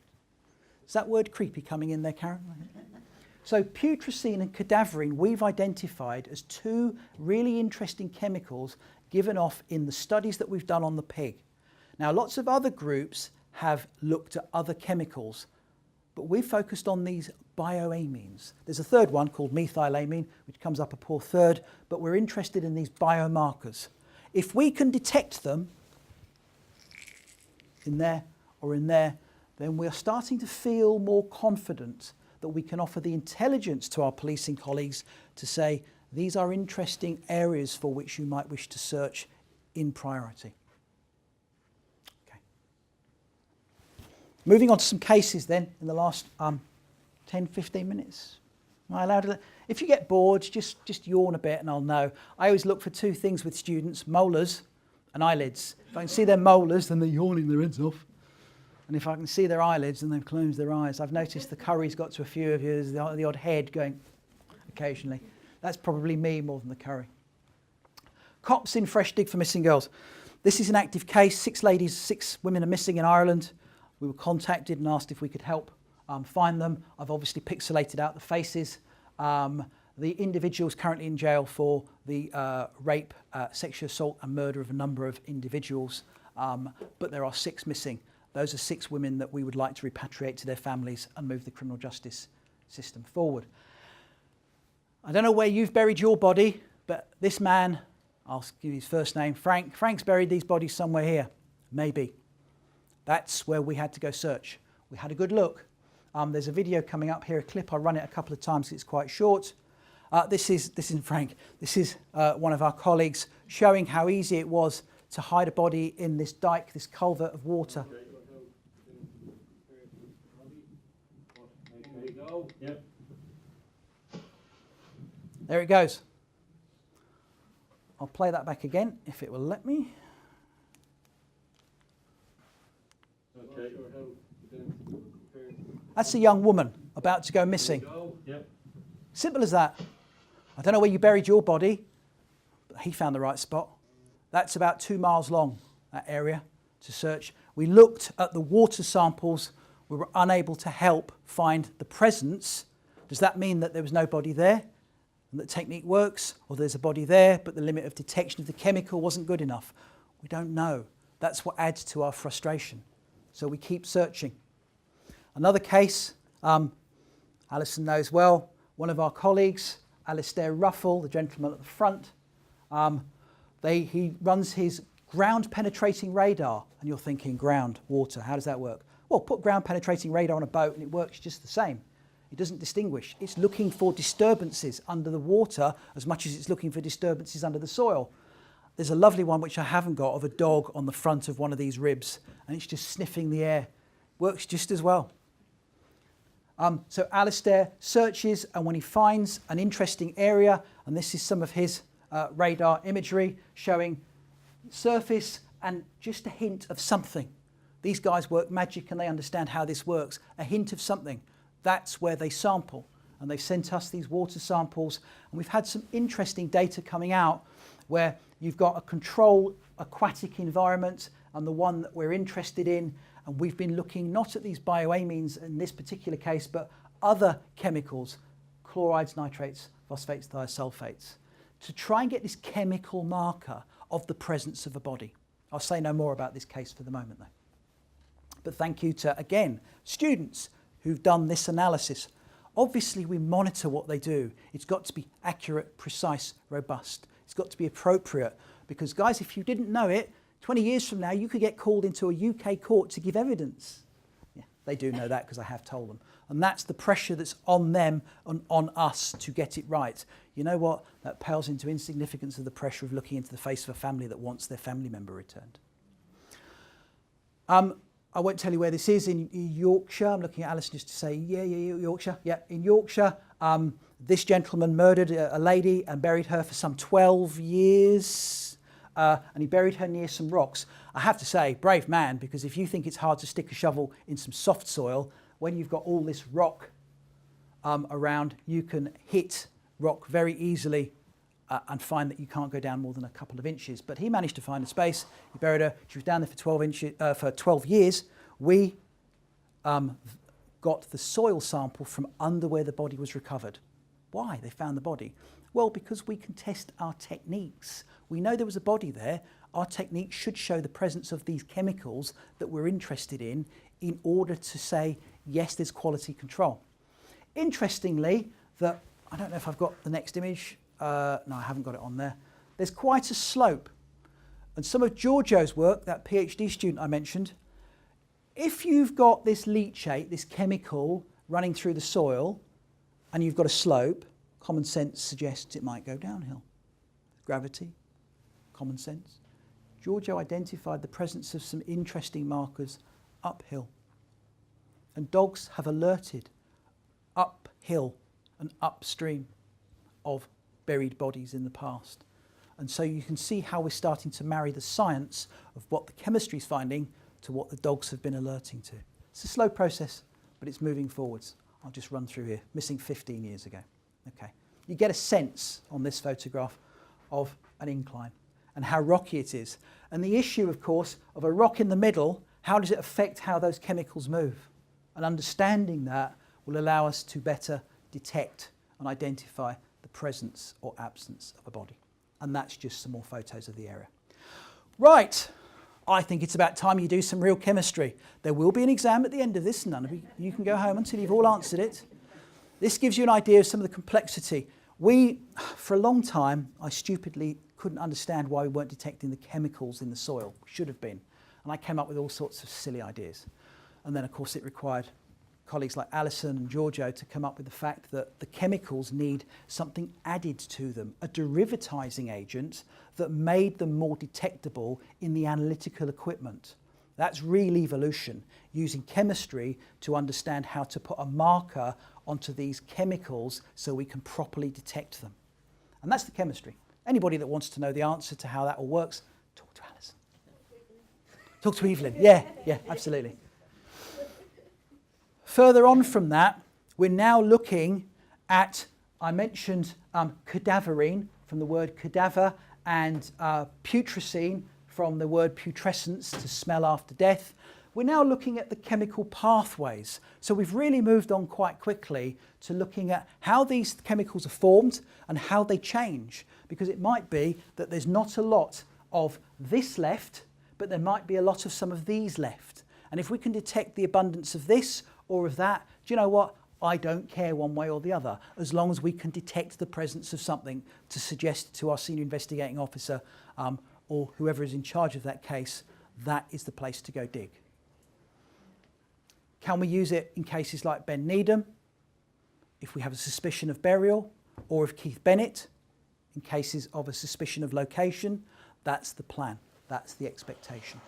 Is that word creepy coming in there, Karen? So putrescine and cadaverine we've identified as two really interesting chemicals given off in the studies that we've done on the pig. Now lots of other groups have looked at other chemicals, but we've focused on these bioamines. There's a third one called methylamine, which comes up a poor third, but we're interested in these biomarkers. If we can detect them in there or in there, then we're starting to feel more confident that we can offer the intelligence to our policing colleagues to say, these are interesting areas for which you might wish to search in priority. Okay. Moving on to some cases then in the last 10, 15 minutes. Am I allowed to? If you get bored, just yawn a bit and I'll know. I always look for two things with students, molars and eyelids. If I can see their molars, then they're yawning their heads off. And if I can see their eyelids and they've closed their eyes, I've noticed the curry's got to a few of you, there's the odd head going occasionally. That's probably me more than the curry. Cops in fresh dig for missing girls. This is an active case. 6 women are missing in Ireland. We were contacted and asked if we could help find them. I've obviously pixelated out the faces. The individual is currently in jail for the rape, sexual assault and murder of a number of individuals, but there are 6 missing. Those are 6 women that we would like to repatriate to their families and move the criminal justice system forward. I don't know where you've buried your body, but this man, I'll give you his first name, Frank. Frank's buried these bodies somewhere here, maybe. That's where we had to go search. We had a good look. There's a video coming up here, a clip. I run it a couple of times, it's quite short. This isn't Frank. This is one of our colleagues showing how easy it was to hide a body in this dike, this culvert of water. Yep. There it goes. I'll play that back again if it will let me. Okay. That's a young woman about to go missing. Yep. Simple as that. I don't know where you buried your body, but he found the right spot. That's about 2 miles long, that area, to search. We looked at the water samples. We were unable to help find the presence. Does that mean that there was no body there and that technique works? Or there's a body there, but the limit of detection of the chemical wasn't good enough? We don't know. That's what adds to our frustration. So we keep searching. Another case, Alison knows well, one of our colleagues, Alistair Ruffle, the gentleman at the front, he runs his ground penetrating radar. And you're thinking, ground, water, how does that work? Well, put ground penetrating radar on a boat and it works just the same. It doesn't distinguish. It's looking for disturbances under the water as much as it's looking for disturbances under the soil. There's a lovely one which I haven't got of a dog on the front of one of these ribs and it's just sniffing the air. Works just as well. So Alistair searches, and when he finds an interesting area, and this is some of his radar imagery showing surface and just a hint of something. These guys work magic and they understand how this works. A hint of something. That's where they sample. and they've sent us these water samples, and we've had some interesting data coming out where you've got a control aquatic environment and the one that we're interested in, and we've been looking not at these bioamines in this particular case, but other chemicals, chlorides, nitrates, phosphates, thiosulfates, to try and get this chemical marker of the presence of a body. I'll say no more about this case for the moment though. But thank you to, again, students who've done this analysis. Obviously we monitor what they do. It's got to be accurate, precise, robust. It's got to be appropriate, because guys, if you didn't know it, 20 years from now you could get called into a UK court to give evidence. Yeah, they do know that because I have told them. And that's the pressure that's on them and on us to get it right. You know what? That pales into insignificance of the pressure of looking into the face of a family that wants their family member returned. I won't tell you where this is, in Yorkshire. I'm looking at Alison just to say, yeah, Yorkshire. Yeah, in Yorkshire, this gentleman murdered a lady and buried her for some 12 years. And he buried her near some rocks. I have to say, brave man, because if you think it's hard to stick a shovel in some soft soil, when you've got all this rock around, you can hit rock very easily and find that you can't go down more than a couple of inches. But he managed to find a space. He buried her. She was down there for 12 years. We got the soil sample from under where the body was recovered. Why they found the body? Well, because we can test our techniques. We know there was a body there. Our techniques should show the presence of these chemicals that we're interested in order to say, yes, there's quality control. Interestingly, I don't know if I've got the next image. No, I haven't got it on there. There's quite a slope. And some of Giorgio's work, that PhD student I mentioned, if you've got this leachate, this chemical running through the soil, and you've got a slope, common sense suggests it might go downhill. Gravity, common sense. Giorgio identified the presence of some interesting markers uphill. And dogs have alerted uphill and upstream of buried bodies in the past. And so you can see how we're starting to marry the science of what the chemistry is finding to what the dogs have been alerting to. It's a slow process, but it's moving forwards. I'll just run through here, missing 15 years ago. Okay. You get a sense on this photograph of an incline and how rocky it is. And the issue, of course, of a rock in the middle, how does it affect how those chemicals move? And understanding that will allow us to better detect and identify the presence or absence of a body. And that's just some more photos of the area. Right, I think it's about time you do some real chemistry. There will be an exam at the end of this, none of you can go home until you've all answered it. This gives you an idea of some of the complexity. For a long time, I stupidly couldn't understand why we weren't detecting the chemicals in the soil. We should have been. And I came up with all sorts of silly ideas. And then, of course, it required colleagues like Alison and Giorgio to come up with the fact that the chemicals need something added to them, a derivatizing agent that made them more detectable in the analytical equipment. That's real evolution, using chemistry to understand how to put a marker onto these chemicals so we can properly detect them. And that's the chemistry. Anybody that wants to know the answer to how that all works, talk to Alison. Talk to Evelyn. Yeah, absolutely. Further on from that, we're now looking at, I mentioned cadaverine from the word cadaver, and putrescine from the word putrescence, to smell after death. We're now looking at the chemical pathways. So we've really moved on quite quickly to looking at how these chemicals are formed and how they change. Because it might be that there's not a lot of this left, but there might be a lot of some of these left. And if we can detect the abundance of this or of that, do you know what? I don't care one way or the other, as long as we can detect the presence of something to suggest to our senior investigating officer or whoever is in charge of that case, that is the place to go dig. Can we use it in cases like Ben Needham, if we have a suspicion of burial, or if Keith Bennett, in cases of a suspicion of location? That's the plan, that's the expectation.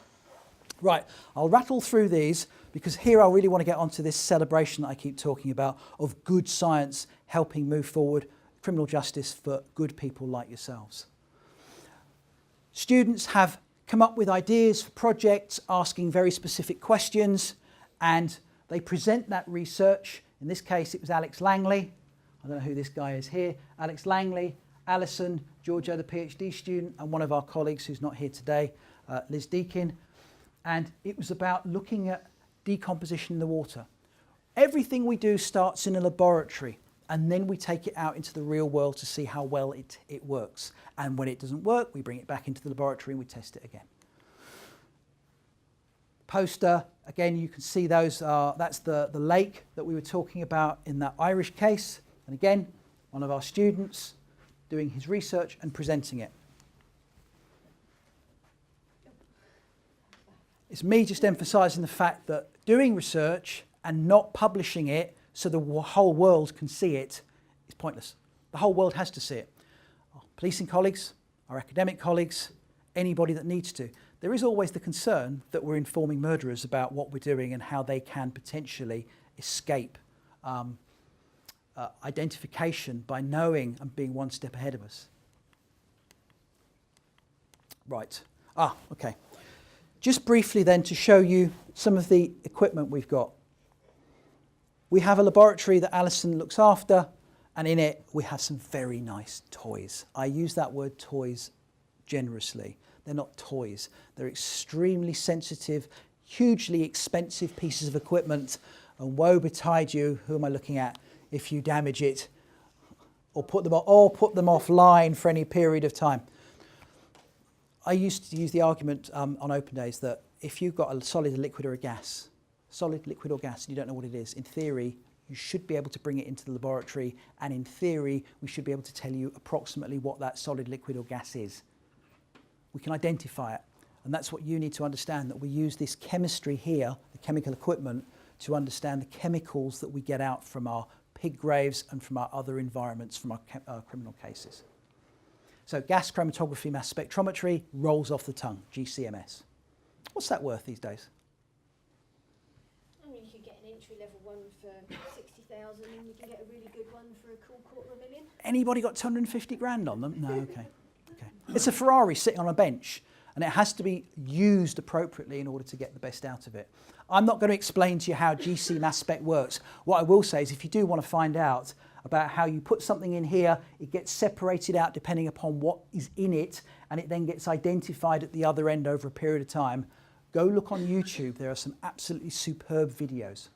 Right, I'll rattle through these because here I really want to get onto this celebration that I keep talking about of good science helping move forward criminal justice for good people like yourselves. Students have come up with ideas for projects asking very specific questions, and they present that research. In this case, it was Alex Langley I don't know who this guy is here, Alex Langley, Alison, Giorgio the PhD student, and one of our colleagues who's not here today, Liz Deakin. And it was about looking at decomposition in the water. Everything we do starts in a laboratory, and then we take it out into the real world to see how well it works. And when it doesn't work, we bring it back into the laboratory and we test it again. Poster, again, you can see those that's the lake that we were talking about in that Irish case. And again, one of our students doing his research and presenting it. It's me just emphasising the fact that doing research and not publishing it so the whole world can see it is pointless. The whole world has to see it. Our policing colleagues, our academic colleagues, anybody that needs to. There is always the concern that we're informing murderers about what we're doing and how they can potentially escape identification by knowing and being one step ahead of us. Right. Okay. Just briefly then to show you some of the equipment we've got. We have a laboratory that Alison looks after, and in it we have some very nice toys. I use that word toys generously. They're not toys. They're extremely sensitive, hugely expensive pieces of equipment, and woe betide you, who am I looking at, if you damage it or put them offline for any period of time. I used to use the argument on open days that if you've got a solid, a liquid or a gas, solid, liquid or gas, and you don't know what it is, in theory, you should be able to bring it into the laboratory, and in theory, we should be able to tell you approximately what that solid, liquid or gas is. We can identify it, and that's what you need to understand, that we use this chemistry here, the chemical equipment, to understand the chemicals that we get out from our pig graves and from our other environments, from our criminal cases. So gas chromatography mass spectrometry rolls off the tongue, GCMS. What's that worth these days? I mean, you could get an entry-level one for 60,000 and you can get a really good one for a cool $250,000. Anybody got 250 grand on them? No, okay. It's a Ferrari sitting on a bench, and it has to be used appropriately in order to get the best out of it. I'm not going to explain to you how GC mass spec works. What I will say is if you do want to find out about how you put something in here, it gets separated out depending upon what is in it, and it then gets identified at the other end over a period of time, go look on YouTube. There are some absolutely superb videos.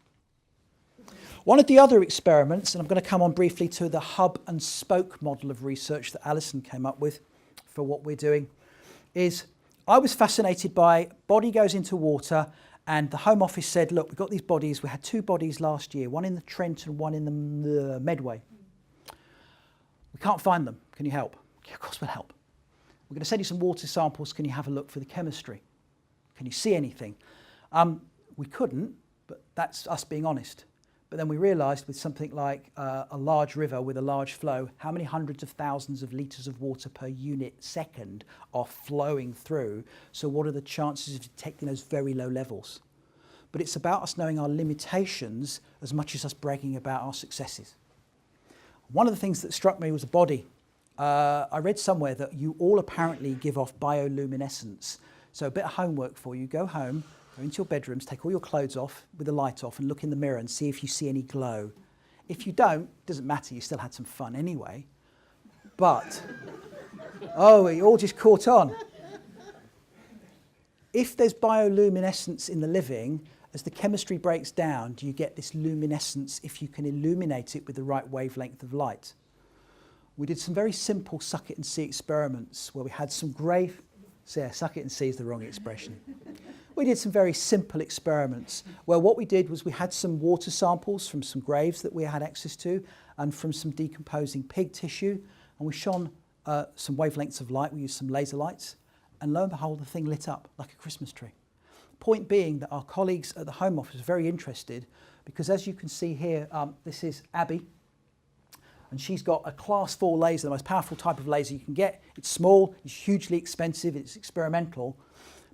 One of the other experiments, and I'm going to come on briefly to the hub and spoke model of research that Alison came up with for what we're doing, is I was fascinated by body goes into water, and the Home Office said, look, we've got these bodies. We had 2 bodies last year, one in the Trent and one in the Medway. We can't find them. Can you help? Yeah, of course we'll help. We're going to send you some water samples. Can you have a look for the chemistry? Can you see anything? We couldn't, but that's us being honest. But then we realised with something like a large river with a large flow, how many hundreds of thousands of litres of water per unit second are flowing through. So what are the chances of detecting those very low levels? But it's about us knowing our limitations as much as us bragging about our successes. One of the things that struck me was a body. I read somewhere that you all apparently give off bioluminescence. So a bit of homework for you. Go home, go into your bedrooms, take all your clothes off with the light off and look in the mirror and see if you see any glow. If you don't, it doesn't matter, you still had some fun anyway. But, oh, it all just caught on. If there's bioluminescence in the living, as the chemistry breaks down, do you get this luminescence if you can illuminate it with the right wavelength of light? We did some very simple suck it and see experiments where we had some grave... So yeah, suck it and see is the wrong expression. We did some very simple experiments where what we did was we had some water samples from some graves that we had access to and from some decomposing pig tissue, and we shone some wavelengths of light. We used some laser lights, and lo and behold, the thing lit up like a Christmas tree. Point being that our colleagues at the Home Office are very interested because, as you can see here, this is Abby, and she's got a class 4 laser, the most powerful type of laser you can get. It's small, it's hugely expensive, it's experimental.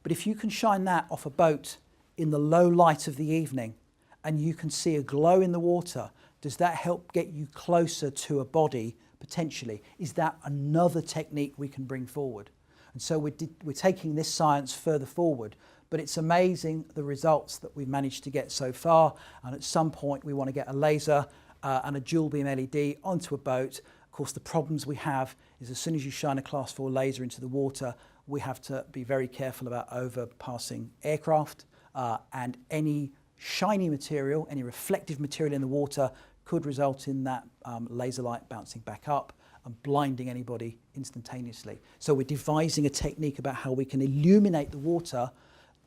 But if you can shine that off a boat in the low light of the evening and you can see a glow in the water, does that help get you closer to a body potentially? Is that another technique we can bring forward? And so we're taking this science further forward. But it's amazing the results that we've managed to get so far. And at some point we want to get a laser and a dual beam LED onto a boat. Of course, the problems we have is as soon as you shine a class 4 laser into the water, we have to be very careful about overpassing aircraft, and any shiny material, any reflective material in the water could result in that laser light bouncing back up and blinding anybody instantaneously. So we're devising a technique about how we can illuminate the water,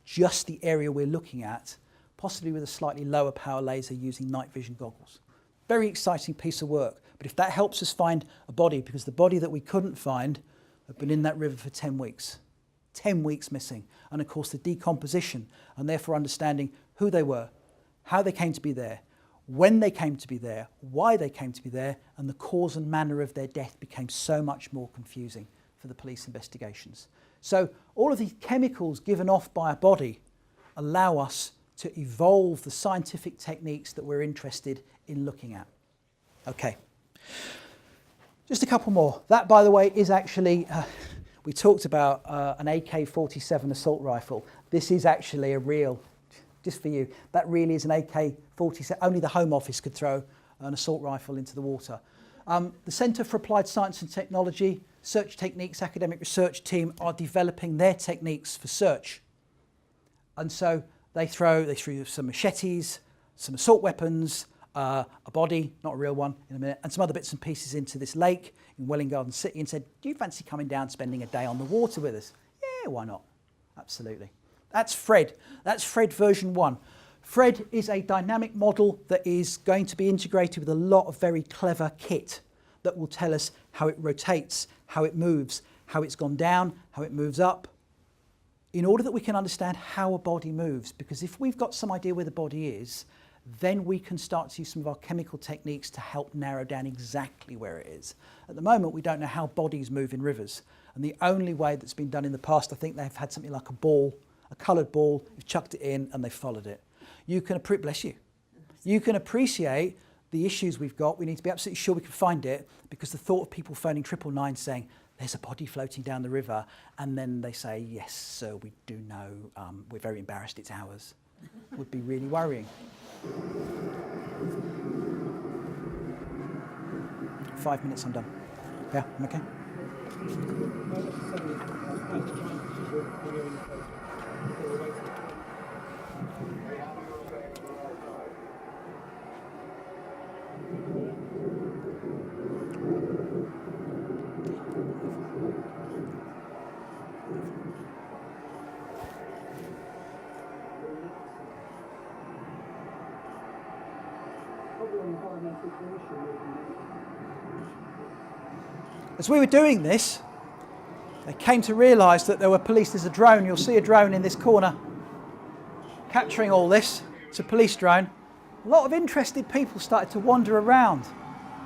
just the area we're looking at, possibly with a slightly lower power laser using night vision goggles. Very exciting piece of work. But if that helps us find a body, because the body that we couldn't find had been in that river for 10 weeks. 10 weeks missing. And of course the decomposition, and therefore understanding who they were, how they came to be there, when they came to be there, why they came to be there, and the cause and manner of their death became so much more confusing for the police investigations. So all of these chemicals given off by a body allow us to evolve the scientific techniques that we're interested in looking at. Okay, just a couple more. That, by the way, is actually, we talked about an AK-47 assault rifle. This is actually a real, just for you, that really is an AK-47. Only the Home Office could throw an assault rifle into the water. The Centre for Applied Science and Technology, Search Techniques Academic Research Team are developing their techniques for search. And so they threw some machetes, some assault weapons, a body, not a real one in a minute, and some other bits and pieces into this lake in Welwyn Garden City and said, do you fancy coming down spending a day on the water with us? Yeah, why not? Absolutely. That's Fred. That's Fred version 1. Fred is a dynamic model that is going to be integrated with a lot of very clever kit that will tell us how it rotates, how it moves, how it's gone down, how it moves up, in order that we can understand how a body moves. Because if we've got some idea where the body is, then we can start to use some of our chemical techniques to help narrow down exactly where it is. At the moment, we don't know how bodies move in rivers. And the only way that's been done in the past, I think they've had something like a ball, a coloured ball, you've chucked it in and they've followed it. You can, bless you, you can appreciate the issues we've got. We need to be absolutely sure we can find it, because the thought of people phoning 999 saying, there's a body floating down the river, and then they say, yes, sir, we do know, we're very embarrassed, it's ours, would be really worrying. 5 minutes, I'm done. Yeah, I'm okay. As we were doing this, they came to realise that there were police. There's a drone. You'll see a drone in this corner capturing all this. It's a police drone. A lot of interested people started to wander around,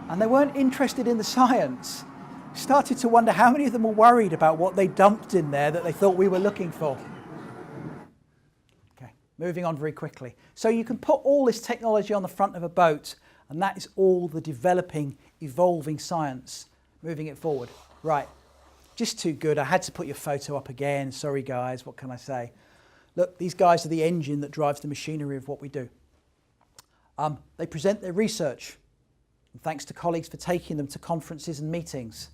and they weren't interested in the science. Started to wonder how many of them were worried about what they dumped in there that they thought we were looking for. Okay, moving on very quickly. So you can put all this technology on the front of a boat, and that is all the developing, evolving science, moving it forward. Right, just too good. I had to put your photo up again. Sorry guys, what can I say? Look, these guys are the engine that drives the machinery of what we do. They present their research, and thanks to colleagues for taking them to conferences and meetings.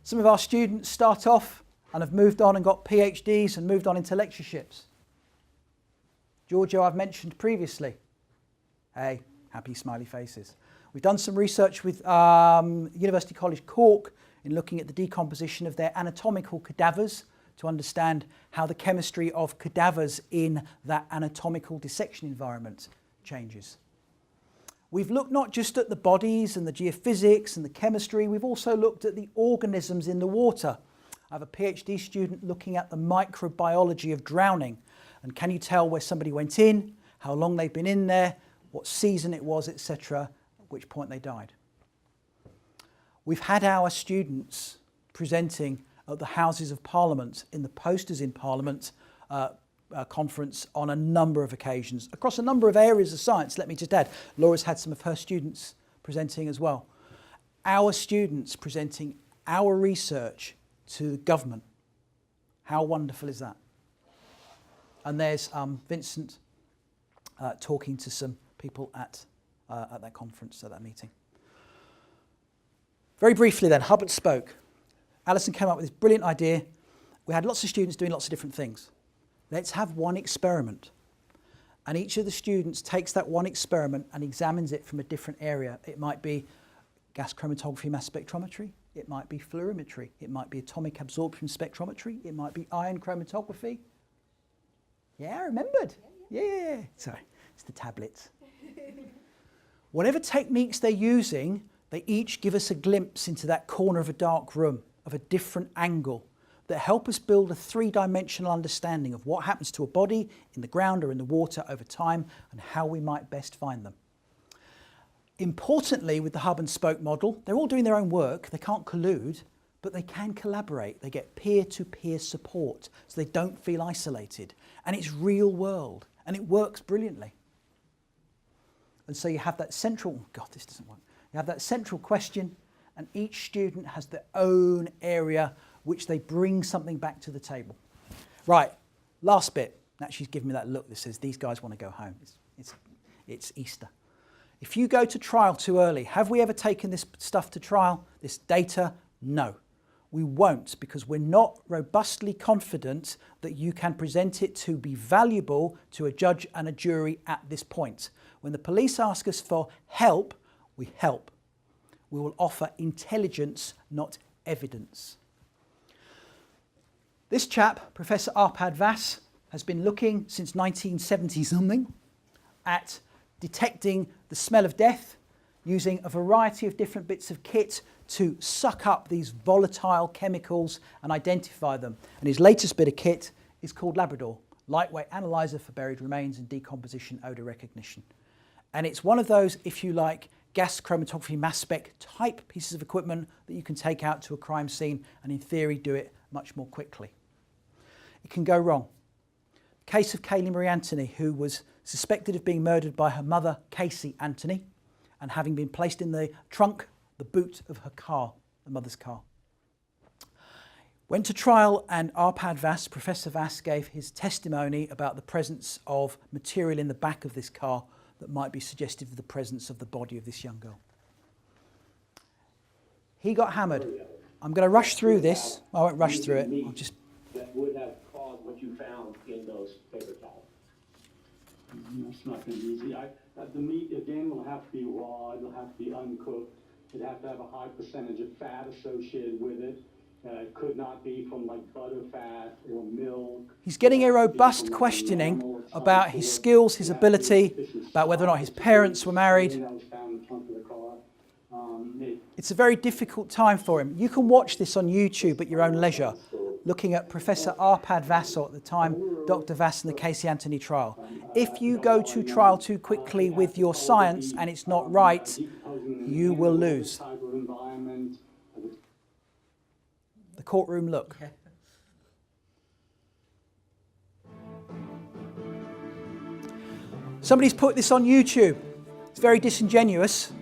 Some of our students start off and have moved on and got PhDs and moved on into lectureships. Giorgio, I've mentioned previously. Hey, happy smiley faces. We've done some research with University College Cork in looking at the decomposition of their anatomical cadavers to understand how the chemistry of cadavers in that anatomical dissection environment changes. We've looked not just at the bodies and the geophysics and the chemistry, we've also looked at the organisms in the water. I have a PhD student looking at the microbiology of drowning. And can you tell where somebody went in, how long they've been in there, what season it was, etc., at which point they died. We've had our students presenting at the Houses of Parliament, in the Posters in Parliament conference on a number of occasions, across a number of areas of science. Let me just add, Laura's had some of her students presenting as well. Our students presenting our research to the government. How wonderful is that? And there's Vincent talking to some people at at that conference, at that meeting. Very briefly then, hub and spoke. Alison came up with this brilliant idea. We had lots of students doing lots of different things. Let's have one experiment. And each of the students takes that one experiment and examines it from a different area. It might be gas chromatography mass spectrometry. It might be fluorimetry. It might be atomic absorption spectrometry. It might be ion chromatography. Yeah, I remembered. Yeah. Sorry, it's the tablets. Whatever techniques they're using, they each give us a glimpse into that corner of a dark room, of a different angle, that help us build a three-dimensional understanding of what happens to a body in the ground or in the water over time and how we might best find them. Importantly, with the hub and spoke model, they're all doing their own work. They can't collude, but they can collaborate. They get peer-to-peer support, so they don't feel isolated. And it's real world, and it works brilliantly. And so you have that central, God, this doesn't work. You have that central question, and each student has their own area which they bring something back to the table. Right, last bit. Now she's giving me that look that says, these guys want to go home. It's Easter. If you go to trial too early, have we ever taken this stuff to trial, this data? No, we won't, because we're not robustly confident that you can present it to be valuable to a judge and a jury at this point. When the police ask us for help, we help. We will offer intelligence, not evidence. This chap, Professor Arpad Vass, has been looking since 1970-something at detecting the smell of death using a variety of different bits of kit to suck up these volatile chemicals and identify them. And his latest bit of kit is called Labrador, lightweight analyzer for buried remains and decomposition odour recognition. And it's one of those, if you like, gas chromatography mass spec type pieces of equipment that you can take out to a crime scene and in theory do it much more quickly. It can go wrong. The case of Kaylee Marie Anthony, who was suspected of being murdered by her mother, Casey Anthony, and having been placed in the trunk, the boot of her car, the mother's car. Went to trial, and Arpad Vass, Professor Vass, gave his testimony about the presence of material in the back of this car that might be suggestive of the presence of the body of this young girl. He got hammered. I'm going to rush through this. I won't rush through it. I'll just... That would have caused what you found in those paper towels. It's not going to be easy. The meat, again, will have to be raw. It'll have to be uncooked. It'd have to have a high percentage of fat associated with it. It could not be from like butter fat or milk. He's getting a robust questioning about his skills, his ability, about whether or not his parents were married. It's a very difficult time for him. You can watch this on YouTube at your own leisure, looking at Professor Arpad Vass, or at the time Dr. Vass, in the Casey Anthony trial. If you go to trial too quickly with your science and it's not right, you will lose. The courtroom look. Somebody's put this on YouTube. It's very disingenuous.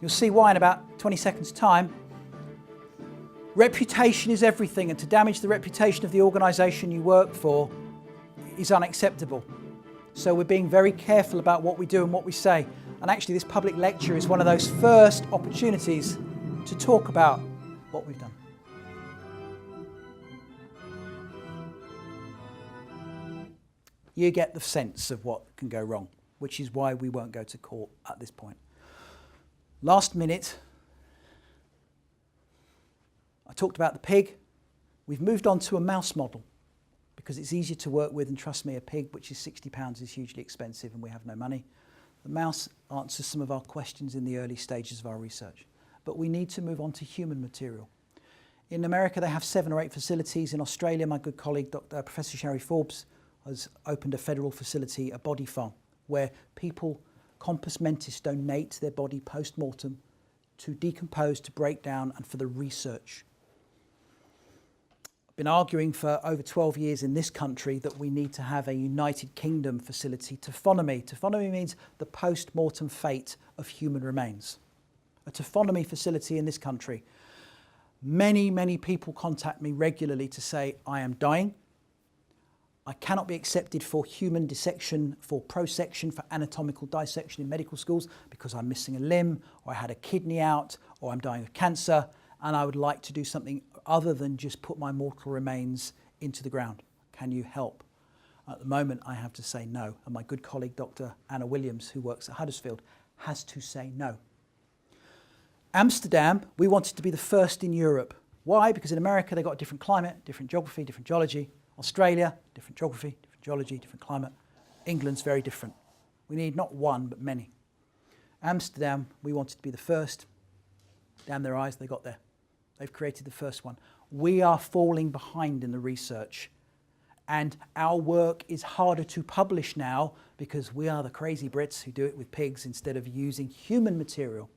You'll see why in about 20 seconds' time. Reputation is everything, and to damage the reputation of the organisation you work for is unacceptable. So we're being very careful about what we do and what we say. And actually this public lecture is one of those first opportunities to talk about what we've done. You get the sense of what can go wrong, which is why we won't go to court at this point. Last minute, I talked about the pig. We've moved on to a mouse model because it's easier to work with, and trust me, a pig, which is £60, is hugely expensive and we have no money. The mouse answers some of our questions in the early stages of our research, but we need to move on to human material. In America, they have 7 or 8 facilities. In Australia, my good colleague, Professor Sherry Forbes, has opened a federal facility, a body farm, where people, compos mentis, donate their body post-mortem to decompose, to break down, and for the research. I've been arguing for over 12 years in this country that we need to have a United Kingdom facility, taphonomy. Taphonomy means the post-mortem fate of human remains. A taphonomy facility in this country. Many, many people contact me regularly to say, I am dying. I cannot be accepted for human dissection, for prosection, for anatomical dissection in medical schools because I'm missing a limb, or I had a kidney out, or I'm dying of cancer, and I would like to do something other than just put my mortal remains into the ground. Can you help? At the moment, I have to say no, and my good colleague, Dr. Anna Williams, who works at Huddersfield, has to say no. Amsterdam, we wanted to be the first in Europe. Why? Because in America, they've got a different climate, different geography, different geology. Australia, different geography, different geology, different climate. England's very different. We need not one, but many. Amsterdam, we wanted to be the first. Damn their eyes, they got there. They've created the first one. We are falling behind in the research. And our work is harder to publish now because we are the crazy Brits who do it with pigs instead of using human material.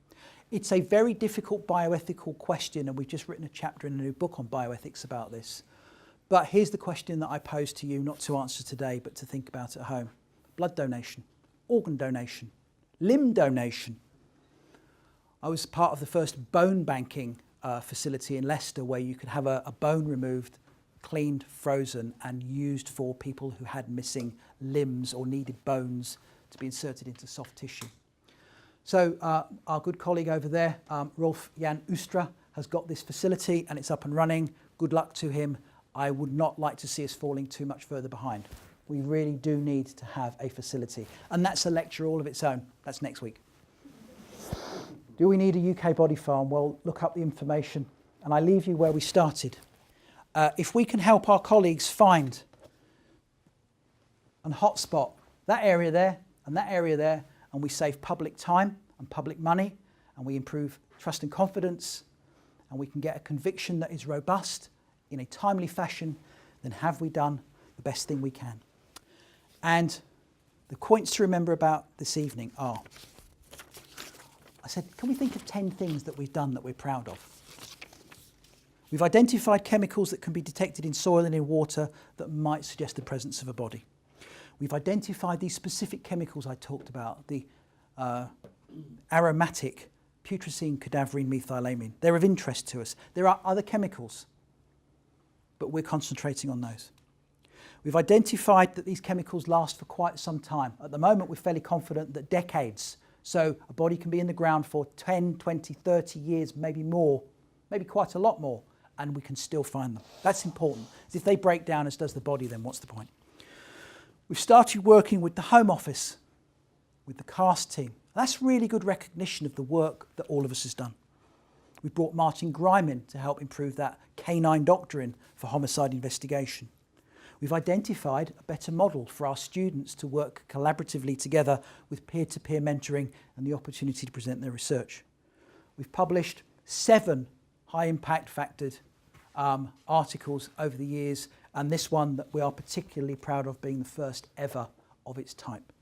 It's a very difficult bioethical question, and we've just written a chapter in a new book on bioethics about this. But here's the question that I pose to you, not to answer today, but to think about at home. Blood donation, organ donation, limb donation. I was part of the first bone banking facility in Leicester where you could have a bone removed, cleaned, frozen and used for people who had missing limbs or needed bones to be inserted into soft tissue. So our good colleague over there, Rolf Jan Oostra, has got this facility and it's up and running. Good luck to him. I would not like to see us falling too much further behind. We really do need to have a facility. And that's a lecture all of its own. That's next week. Do we need a UK body farm? Well, look up the information. And I leave you where we started. If we can help our colleagues find and hotspot that area there and that area there, and we save public time and public money, and we improve trust and confidence, and we can get a conviction that is robust in a timely fashion, then have we done the best thing we can? And the points to remember about this evening are, I said, can we think of 10 things that we've done that we're proud of? We've identified chemicals that can be detected in soil and in water that might suggest the presence of a body. We've identified these specific chemicals I talked about, the aromatic putrescine, cadaverine, methylamine. They're of interest to us. There are other chemicals, but we're concentrating on those. We've identified that these chemicals last for quite some time. At the moment, we're fairly confident that decades. So a body can be in the ground for 10, 20, 30 years, maybe more, maybe quite a lot more, and we can still find them. That's important. If they break down as does the body, then what's the point? We've started working with the Home Office, with the CAST team. That's really good recognition of the work that all of us has done. We've brought Martin Grime in to help improve that canine doctrine for homicide investigation. We've identified a better model for our students to work collaboratively together with peer-to-peer mentoring and the opportunity to present their research. We've published 7 high-impact factored articles over the years, and this one that we are particularly proud of being the first ever of its type.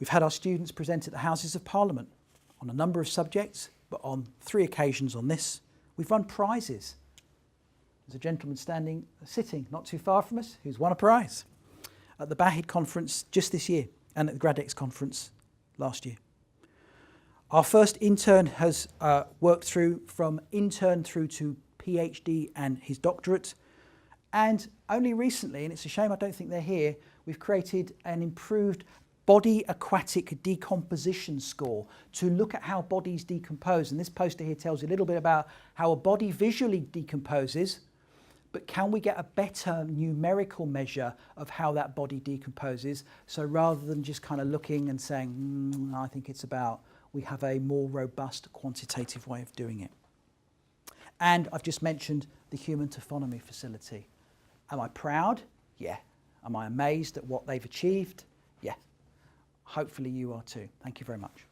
We've had our students present at the Houses of Parliament on a number of subjects, but on 3 occasions on this. We've run prizes. There's a gentleman sitting not too far from us who's won a prize at the Bahid conference just this year and at the GradEx conference last year. Our first intern has worked through from intern through to PhD and his doctorate. And only recently, and it's a shame I don't think they're here, we've created an improved body aquatic decomposition score to look at how bodies decompose. And this poster here tells you a little bit about how a body visually decomposes, but can we get a better numerical measure of how that body decomposes? So rather than just kind of looking and saying, I think it's about, we have a more robust quantitative way of doing it. And I've just mentioned the human taphonomy facility. Am I proud? Yeah. Am I amazed at what they've achieved? Yeah. Hopefully you are too. Thank you very much.